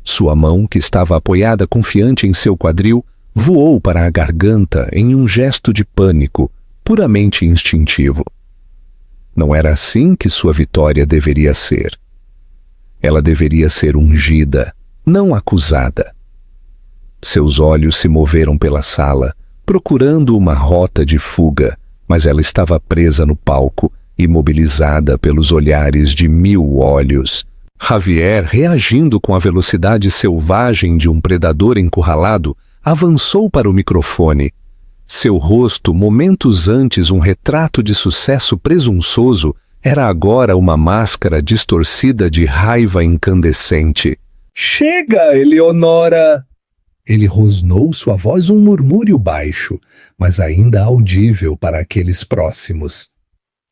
B: Sua mão, que estava apoiada confiante em seu quadril, voou para a garganta em um gesto de pânico, puramente instintivo. Não era assim que sua vitória deveria ser. Ela deveria ser ungida, não acusada. Seus olhos se moveram pela sala, procurando uma rota de fuga, mas ela estava presa no palco, imobilizada pelos olhares de 1000 olhos. Javier, reagindo com a velocidade selvagem de um predador encurralado, avançou para o microfone. Seu rosto, momentos antes um retrato de sucesso presunçoso, era agora uma máscara distorcida de raiva incandescente.
A: Chega, Eleonora! Ele rosnou sua voz um murmúrio baixo, mas ainda audível para aqueles próximos.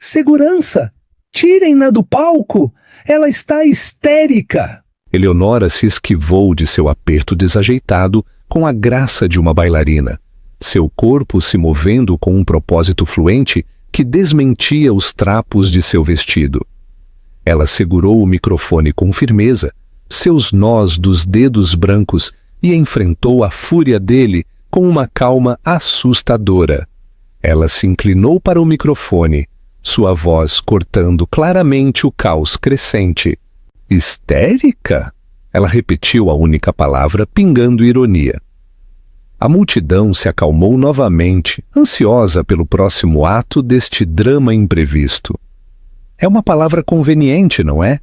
A: Segurança! Tirem-na do palco! Ela está histérica!
B: Eleonora se esquivou de seu aperto desajeitado com a graça de uma bailarina, seu corpo se movendo com um propósito fluente que desmentia os trapos de seu vestido. Ela segurou o microfone com firmeza, seus nós dos dedos brancos, e enfrentou a fúria dele com uma calma assustadora. Ela se inclinou para o microfone, sua voz cortando claramente o caos crescente. Histérica? Ela repetiu a única palavra, pingando ironia. A multidão se acalmou novamente, ansiosa pelo próximo ato deste drama imprevisto. É uma palavra conveniente, não é?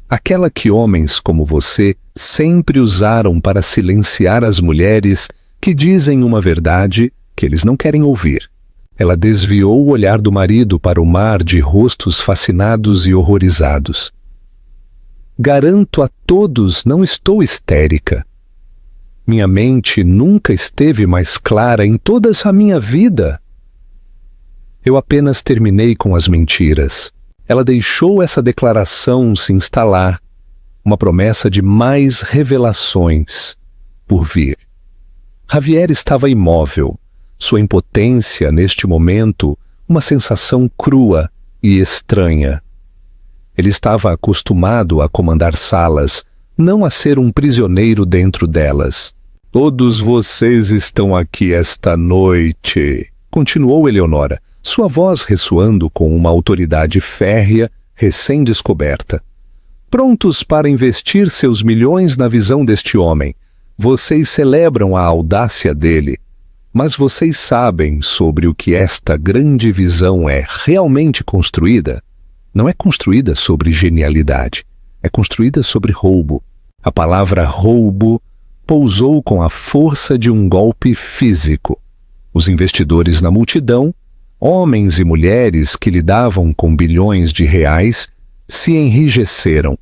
B: Aquela que homens como você sempre usaram para silenciar as mulheres que dizem uma verdade que eles não querem ouvir. Ela desviou o olhar do marido para o mar de rostos fascinados e horrorizados. Garanto a todos, não estou histérica. Minha mente nunca esteve mais clara em toda essa minha vida. Eu apenas terminei com as mentiras. Ela deixou essa declaração se instalar, uma promessa de mais revelações por vir. Javier estava imóvel, sua impotência neste momento uma sensação crua e estranha. Ele estava acostumado a comandar salas, não a ser um prisioneiro dentro delas. Todos vocês estão aqui esta noite, continuou Eleonora, sua voz ressoando com uma autoridade férrea, recém-descoberta. Prontos para investir seus milhões na visão deste homem. Vocês celebram a audácia dele, mas vocês sabem sobre o que esta grande visão é realmente construída? Não é construída sobre genialidade, é construída sobre roubo. A palavra roubo pousou com a força de um golpe físico. Os investidores na multidão, homens e mulheres que lidavam com bilhões de reais, se enrijeceram.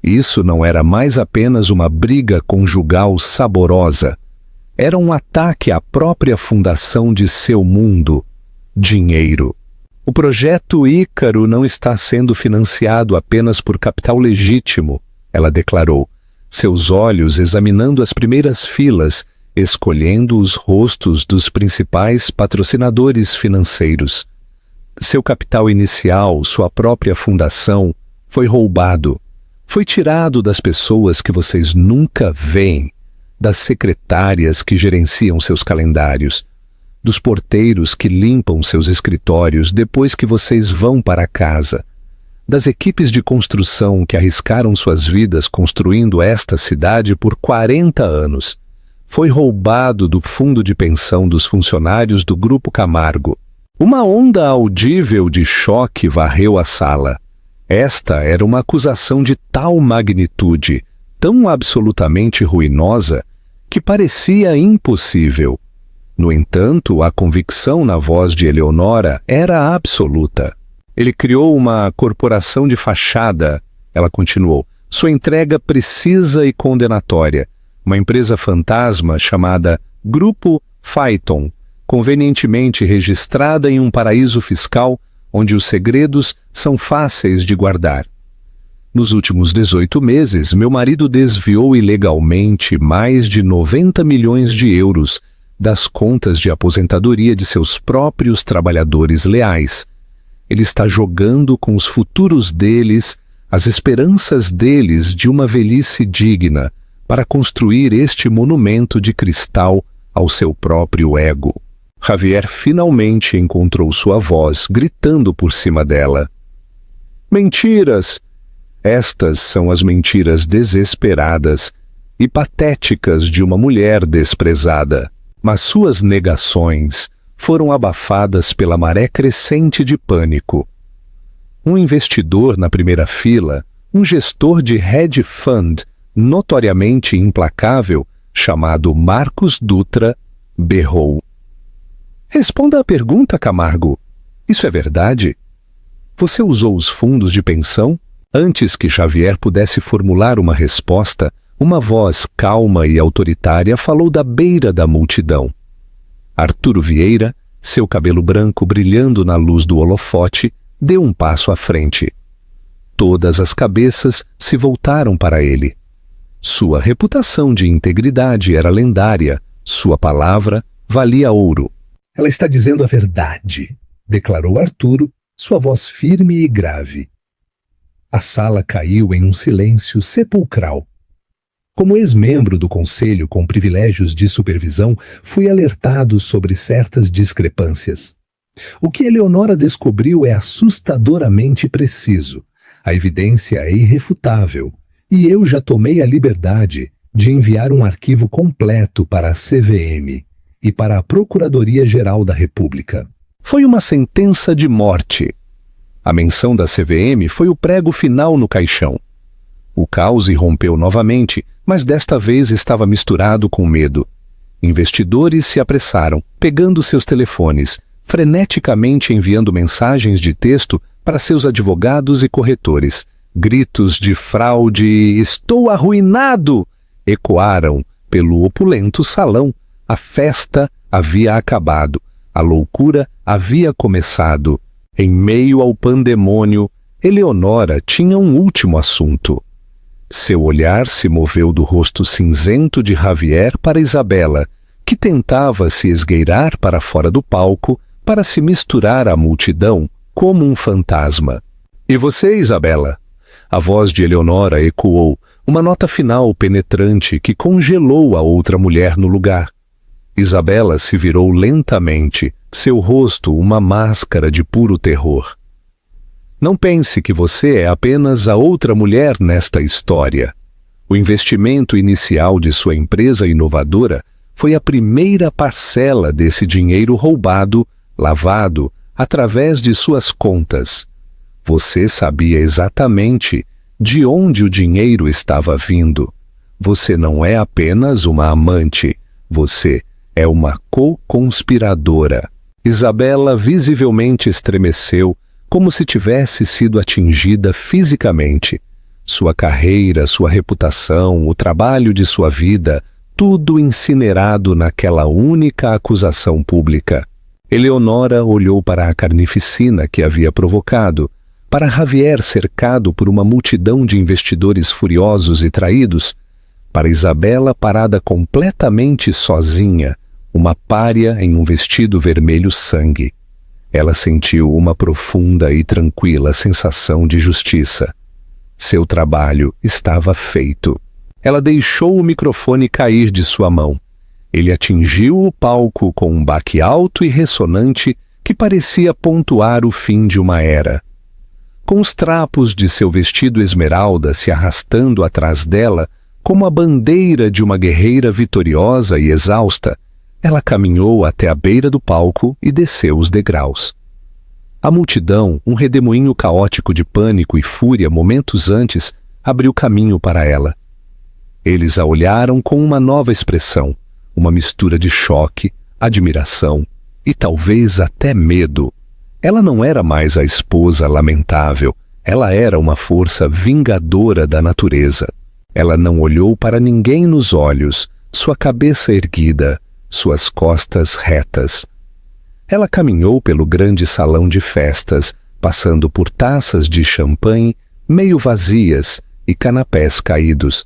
B: Isso não era mais apenas uma briga conjugal saborosa. Era um ataque à própria fundação de seu mundo, dinheiro. O projeto Ícaro não está sendo financiado apenas por capital legítimo, ela declarou, seus olhos examinando as primeiras filas, escolhendo os rostos dos principais patrocinadores financeiros. Seu capital inicial, sua própria fundação, foi roubado. Foi tirado das pessoas que vocês nunca veem, das secretárias que gerenciam seus calendários, dos porteiros que limpam seus escritórios depois que vocês vão para casa, das equipes de construção que arriscaram suas vidas construindo esta cidade por 40 anos. Foi roubado do fundo de pensão dos funcionários do Grupo Camargo. Uma onda audível de choque varreu a sala. Esta era uma acusação de tal magnitude, tão absolutamente ruinosa, que parecia impossível. No entanto, a convicção na voz de Eleonora era absoluta. Ele criou uma corporação de fachada, ela continuou, sua entrega precisa e condenatória, uma empresa fantasma chamada Grupo Phaeton, convenientemente registrada em um paraíso fiscal onde os segredos são fáceis de guardar. Nos últimos 18 meses, meu marido desviou ilegalmente mais de 90 milhões de euros das contas de aposentadoria de seus próprios trabalhadores leais. Ele está jogando com os futuros deles, as esperanças deles de uma velhice digna, para construir este monumento de cristal ao seu próprio ego. Javier finalmente encontrou sua voz, gritando por cima dela. Mentiras! Estas são as mentiras desesperadas e patéticas de uma mulher desprezada. Mas suas negações foram abafadas pela maré crescente de pânico. Um investidor na primeira fila, um gestor de hedge fund notoriamente implacável, chamado Marcos Dutra, berrou. Responda à pergunta, Camargo. Isso é verdade? Você usou os fundos de pensão? Antes que Xavier pudesse formular uma resposta, uma voz calma e autoritária falou da beira da multidão. Arturo Vieira, seu cabelo branco brilhando na luz do holofote, deu um passo à frente. Todas as cabeças se voltaram para ele. Sua reputação de integridade era lendária, sua palavra valia ouro.
A: Ela está dizendo a verdade, declarou Arturo, sua voz firme e grave. A sala caiu em um silêncio sepulcral. Como ex-membro do conselho com privilégios de supervisão, fui alertado sobre certas discrepâncias. O que Eleonora descobriu é assustadoramente preciso. A evidência é irrefutável. E eu já tomei a liberdade de enviar um arquivo completo para a CVM e para a Procuradoria-Geral da República.
B: Foi uma sentença de morte. A menção da CVM foi o prego final no caixão. O caos irrompeu novamente, mas desta vez estava misturado com medo. Investidores se apressaram, pegando seus telefones, freneticamente enviando mensagens de texto para seus advogados e corretores. Gritos de fraude, estou arruinado, ecoaram pelo opulento salão. A festa havia acabado, a loucura havia começado. Em meio ao pandemônio, Eleonora tinha um último assunto. Seu olhar se moveu do rosto cinzento de Javier para Isabela, que tentava se esgueirar para fora do palco para se misturar à multidão como um fantasma. E você, Isabela? A voz de Eleonora ecoou, uma nota final penetrante que congelou a outra mulher no lugar. Isabela se virou lentamente, seu rosto uma máscara de puro terror. Não pense que você é apenas a outra mulher nesta história. O investimento inicial de sua empresa inovadora foi a primeira parcela desse dinheiro roubado, lavado, através de suas contas. Você sabia exatamente de onde o dinheiro estava vindo. Você não é apenas uma amante, você é uma co-conspiradora. Isabela visivelmente estremeceu, como se tivesse sido atingida fisicamente. Sua carreira, sua reputação, o trabalho de sua vida, tudo incinerado naquela única acusação pública. Eleonora olhou para a carnificina que havia provocado, para Javier cercado por uma multidão de investidores furiosos e traídos, para Isabela parada completamente sozinha, uma pária em um vestido vermelho sangue. Ela sentiu uma profunda e tranquila sensação de justiça. Seu trabalho estava feito. Ela deixou o microfone cair de sua mão. Ele atingiu o palco com um baque alto e ressonante que parecia pontuar o fim de uma era. Com os trapos de seu vestido esmeralda se arrastando atrás dela, como a bandeira de uma guerreira vitoriosa e exausta, ela caminhou até a beira do palco e desceu os degraus. A multidão, um redemoinho caótico de pânico e fúria momentos antes, abriu caminho para ela. Eles a olharam com uma nova expressão, uma mistura de choque, admiração e talvez até medo. Ela não era mais a esposa lamentável, ela era uma força vingadora da natureza. Ela não olhou para ninguém nos olhos, sua cabeça erguida, suas costas retas. Ela caminhou pelo grande salão de festas, passando por taças de champanhe meio vazias e canapés caídos.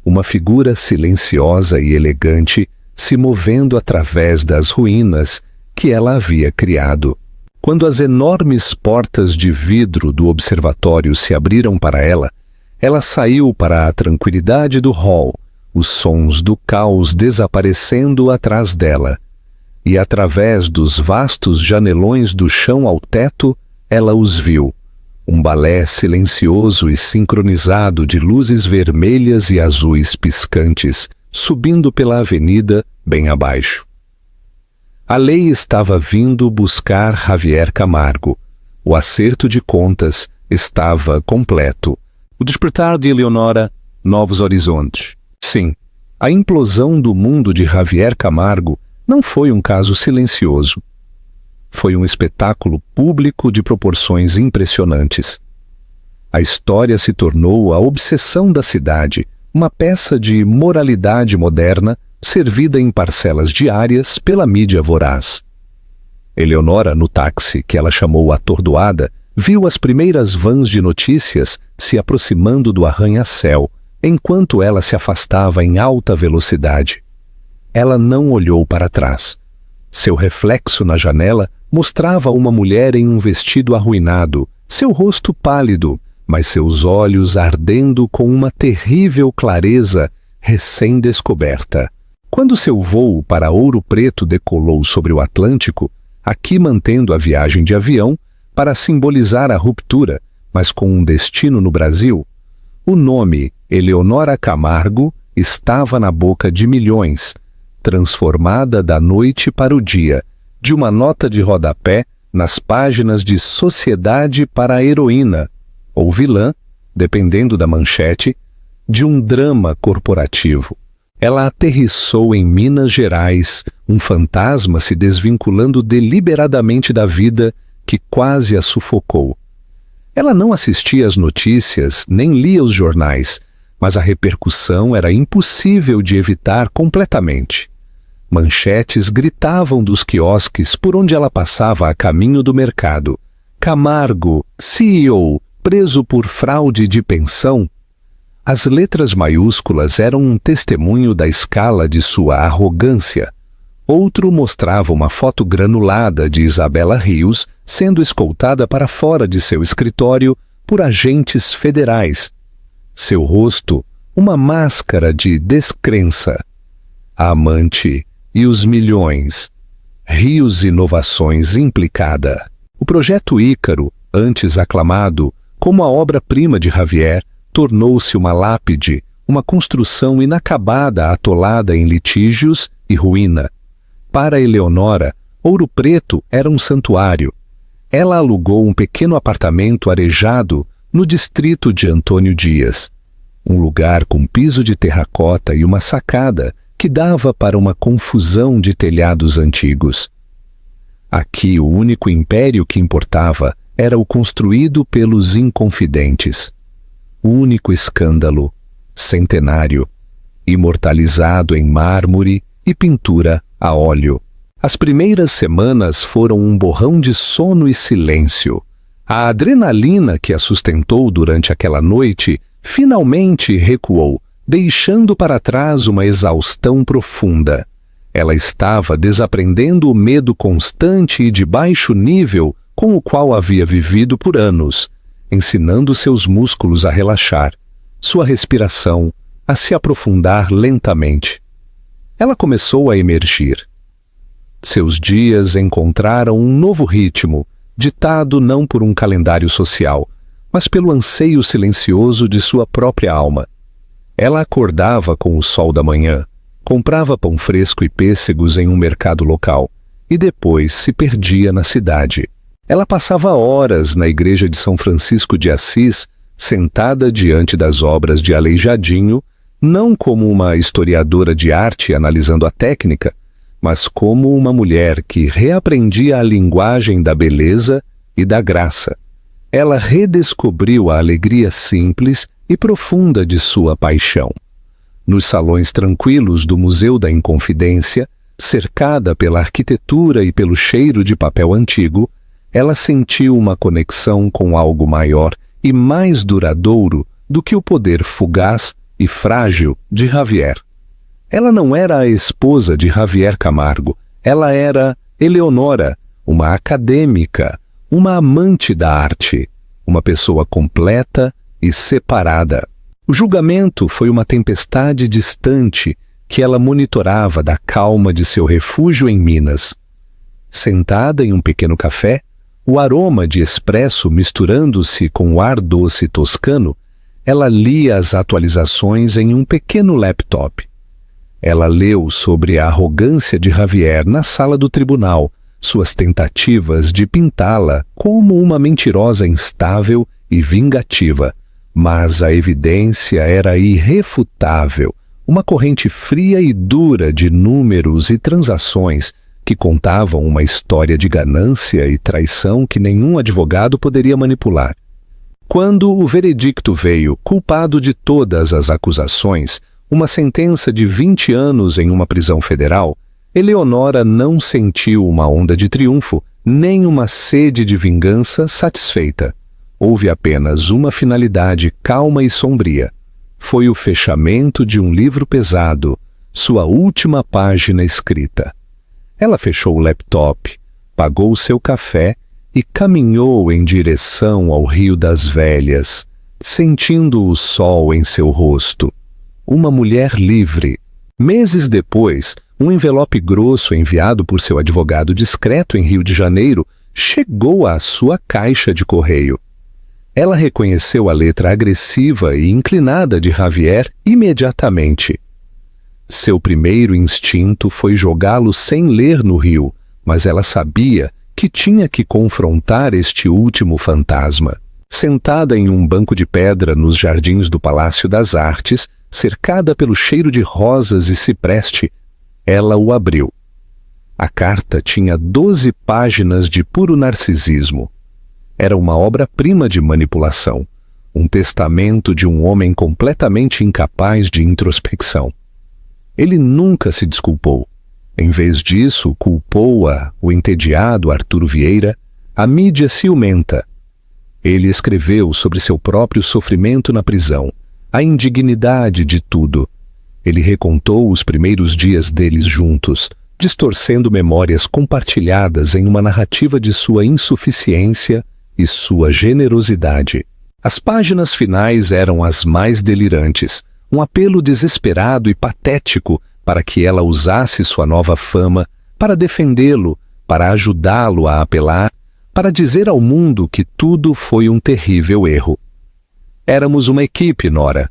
B: Uma figura silenciosa e elegante se movendo através das ruínas que ela havia criado. Quando as enormes portas de vidro do observatório se abriram para ela, ela saiu para a tranquilidade do hall, os sons do caos desaparecendo atrás dela. E através dos vastos janelões do chão ao teto, ela os viu. Um balé silencioso e sincronizado de luzes vermelhas e azuis piscantes, subindo pela avenida bem abaixo. A lei estava vindo buscar Javier Camargo. O acerto de contas estava completo. O despertar de Eleonora, novos horizontes. Sim, a implosão do mundo de Javier Camargo não foi um caso silencioso. Foi um espetáculo público de proporções impressionantes. A história se tornou a obsessão da cidade, uma peça de moralidade moderna servida em parcelas diárias pela mídia voraz. Eleonora, no táxi, que ela chamou atordoada, viu as primeiras vans de notícias se aproximando do arranha-céu, enquanto ela se afastava em alta velocidade. Ela não olhou para trás. Seu reflexo na janela mostrava uma mulher em um vestido arruinado, seu rosto pálido, mas seus olhos ardendo com uma terrível clareza recém-descoberta. Quando seu voo para Ouro Preto decolou sobre o Atlântico, aqui mantendo a viagem de avião, para simbolizar a ruptura, mas com um destino no Brasil, o nome Eleonora Camargo estava na boca de milhões, transformada da noite para o dia, de uma nota de rodapé nas páginas de Sociedade para a Heroína, ou vilã, dependendo da manchete, de um drama corporativo. Ela aterrissou em Minas Gerais, um fantasma se desvinculando deliberadamente da vida que quase a sufocou. Ela não assistia às notícias, nem lia os jornais, mas a repercussão era impossível de evitar completamente. Manchetes gritavam dos quiosques por onde ela passava a caminho do mercado. Camargo, CEO, preso por fraude de pensão. As letras maiúsculas eram um testemunho da escala de sua arrogância. Outro mostrava uma foto granulada de Isabela Rios sendo escoltada para fora de seu escritório por agentes federais. Seu rosto, uma máscara de descrença. A amante e os milhões. Rios Inovações implicada. O projeto Ícaro, antes aclamado como a obra-prima de Javier, tornou-se uma lápide, uma construção inacabada atolada em litígios e ruína. Para Eleonora, Ouro Preto era um santuário. Ela alugou um pequeno apartamento arejado no distrito de Antônio Dias. Um lugar com piso de terracota e uma sacada que dava para uma confusão de telhados antigos. Aqui o único império que importava era o construído pelos inconfidentes. O único escândalo, centenário, imortalizado em mármore e pintura a óleo. As primeiras semanas foram um borrão de sono e silêncio. A adrenalina que a sustentou durante aquela noite finalmente recuou, deixando para trás uma exaustão profunda. Ela estava desaprendendo o medo constante e de baixo nível com o qual havia vivido por anos, ensinando seus músculos a relaxar, sua respiração a se aprofundar lentamente. Ela começou a emergir. Seus dias encontraram um novo ritmo, ditado não por um calendário social, mas pelo anseio silencioso de sua própria alma. Ela acordava com o sol da manhã, comprava pão fresco e pêssegos em um mercado local, e depois se perdia na cidade. Ela passava horas na igreja de São Francisco de Assis, sentada diante das obras de Aleijadinho, não como uma historiadora de arte analisando a técnica, mas como uma mulher que reaprendia a linguagem da beleza e da graça. Ela redescobriu a alegria simples e profunda de sua paixão. Nos salões tranquilos do Museu da Inconfidência, cercada pela arquitetura e pelo cheiro de papel antigo, ela sentiu uma conexão com algo maior e mais duradouro do que o poder fugaz e frágil de Javier. Ela não era a esposa de Javier Camargo, ela era Eleonora, uma acadêmica, uma amante da arte, uma pessoa completa e separada. O julgamento foi uma tempestade distante que ela monitorava da calma de seu refúgio em Minas. Sentada em um pequeno café, o aroma de expresso misturando-se com o ar doce toscano, ela lia as atualizações em um pequeno laptop. Ela leu sobre a arrogância de Javier na sala do tribunal, suas tentativas de pintá-la como uma mentirosa instável e vingativa, mas a evidência era irrefutável, uma corrente fria e dura de números e transações que contavam uma história de ganância e traição que nenhum advogado poderia manipular. Quando o veredicto veio, culpado de todas as acusações, uma sentença de 20 anos em uma prisão federal, Eleonora não sentiu uma onda de triunfo, nem uma sede de vingança satisfeita. Houve apenas uma finalidade calma e sombria. Foi o fechamento de um livro pesado, sua última página escrita. Ela fechou o laptop, pagou seu café e caminhou em direção ao Rio das Velhas, sentindo o sol em seu rosto. Uma mulher livre. Meses depois, um envelope grosso enviado por seu advogado discreto em Rio de Janeiro chegou à sua caixa de correio. Ela reconheceu a letra agressiva e inclinada de Javier imediatamente. Seu primeiro instinto foi jogá-lo sem ler no rio, mas ela sabia que tinha que confrontar este último fantasma. Sentada em um banco de pedra nos jardins do Palácio das Artes, cercada pelo cheiro de rosas e cipreste, ela o abriu. A carta tinha 12 páginas de puro narcisismo. Era uma obra-prima de manipulação, um testamento de um homem completamente incapaz de introspecção. Ele nunca se desculpou. Em vez disso, culpou-a, o entediado Arturo Vieira, a mídia ciumenta. Ele escreveu sobre seu próprio sofrimento na prisão, a indignidade de tudo. Ele recontou os primeiros dias deles juntos, distorcendo memórias compartilhadas em uma narrativa de sua insuficiência e sua generosidade. As páginas finais eram as mais delirantes, um apelo desesperado e patético para que ela usasse sua nova fama para defendê-lo, para ajudá-lo a apelar, para dizer ao mundo que tudo foi um terrível erro. Éramos uma equipe, Nora.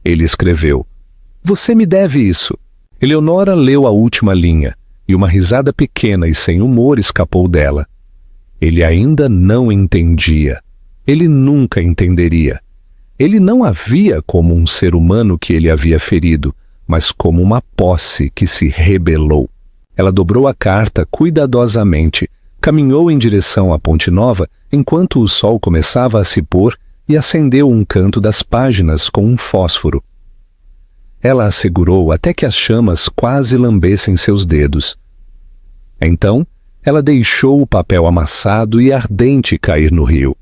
B: Ele escreveu. Você me deve isso. Eleonora leu a última linha, e uma risada pequena e sem humor escapou dela. Ele ainda não entendia. Ele nunca entenderia. Ele não a via como um ser humano que ele havia ferido, mas como uma posse que se rebelou. Ela dobrou a carta cuidadosamente, caminhou em direção à Ponte Nova enquanto o sol começava a se pôr e acendeu um canto das páginas com um fósforo. Ela a segurou até que as chamas quase lambessem seus dedos. Então, ela deixou o papel amassado e ardente cair no rio.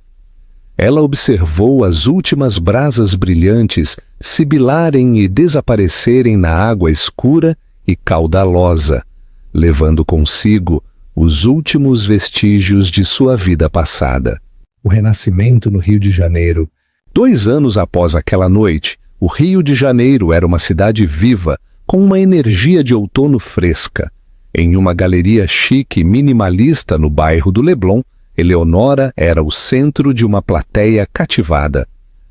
B: Ela observou as últimas brasas brilhantes sibilarem e desaparecerem na água escura e caudalosa, levando consigo os últimos vestígios de sua vida passada. O renascimento no Rio de Janeiro. 2 anos após aquela noite, o Rio de Janeiro era uma cidade viva, com uma energia de outono fresca. Em uma galeria chique e minimalista no bairro do Leblon, Eleonora era o centro de uma plateia cativada.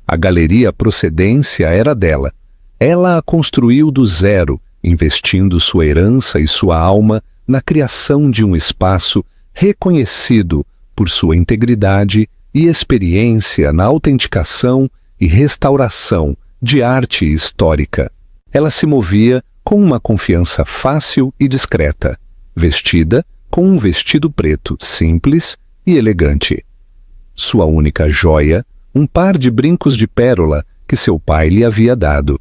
B: A galeria Procedência era dela. Ela a construiu do zero, investindo sua herança e sua alma na criação de um espaço reconhecido por sua integridade e experiência na autenticação e restauração de arte histórica. Ela se movia com uma confiança fácil e discreta, vestida com um vestido preto simples e elegante. Sua única joia, um par de brincos de pérola que seu pai lhe havia dado.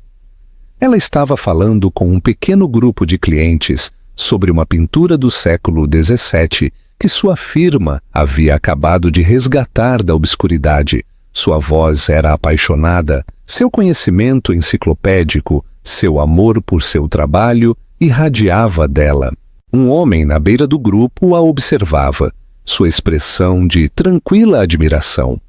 B: Ela estava falando com um pequeno grupo de clientes sobre uma pintura do século XVII que sua firma havia acabado de resgatar da obscuridade. Sua voz era apaixonada, seu conhecimento enciclopédico, seu amor por seu trabalho irradiava dela. Um homem na beira do grupo a observava, sua expressão de tranquila admiração.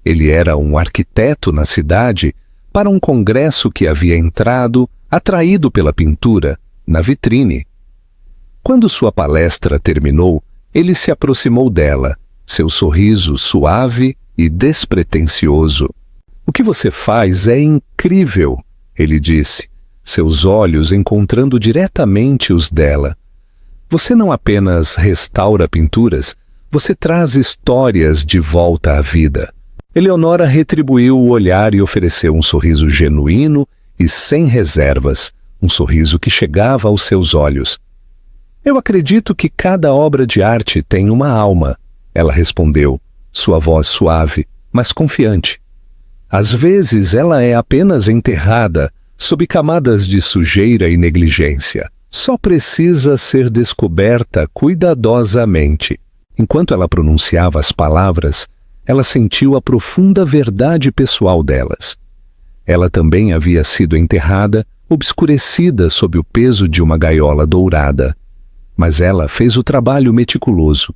B: Ele era um arquiteto na cidade para um congresso que havia entrado, atraído pela pintura, na vitrine. Quando sua palestra terminou, ele se aproximou dela, seu sorriso suave e despretensioso. "O que você faz é incrível", ele disse, seus olhos encontrando diretamente os dela. "Você não apenas restaura pinturas, você traz histórias de volta à vida." Eleonora retribuiu o olhar e ofereceu um sorriso genuíno e sem reservas, um sorriso que chegava aos seus olhos. "Eu acredito que cada obra de arte tem uma alma", ela respondeu, sua voz suave, mas confiante. "Às vezes ela é apenas enterrada sob camadas de sujeira e negligência. Só precisa ser descoberta cuidadosamente." Enquanto ela pronunciava as palavras, ela sentiu a profunda verdade pessoal delas. Ela também havia sido enterrada, obscurecida sob o peso de uma gaiola dourada. Mas ela fez o trabalho meticuloso.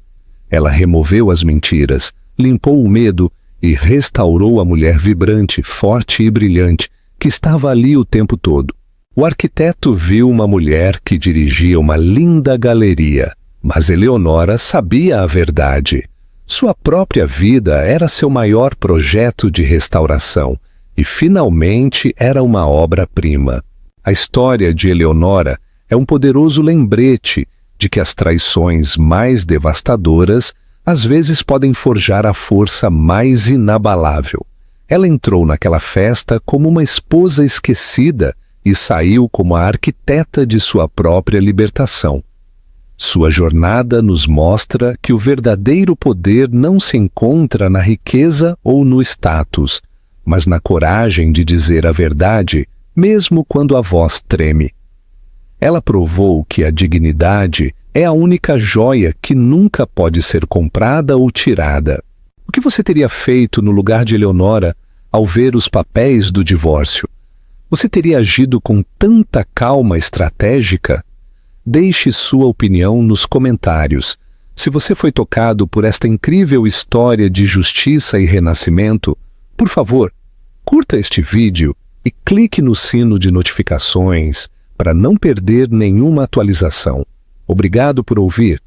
B: Ela removeu as mentiras, limpou o medo e restaurou a mulher vibrante, forte e brilhante que estava ali o tempo todo. O arquiteto viu uma mulher que dirigia uma linda galeria, mas Eleonora sabia a verdade. Sua própria vida era seu maior projeto de restauração e finalmente era uma obra-prima. A história de Eleonora é um poderoso lembrete de que as traições mais devastadoras às vezes podem forjar a força mais inabalável. Ela entrou naquela festa como uma esposa esquecida e saiu como a arquiteta de sua própria libertação. Sua jornada nos mostra que o verdadeiro poder não se encontra na riqueza ou no status, mas na coragem de dizer a verdade, mesmo quando a voz treme. Ela provou que a dignidade é a única joia que nunca pode ser comprada ou tirada. O que você teria feito no lugar de Eleonora ao ver os papéis do divórcio? Você teria agido com tanta calma estratégica? Deixe sua opinião nos comentários. Se você foi tocado por esta incrível história de justiça e renascimento, por favor, curta este vídeo e clique no sino de notificações para não perder nenhuma atualização. Obrigado por ouvir.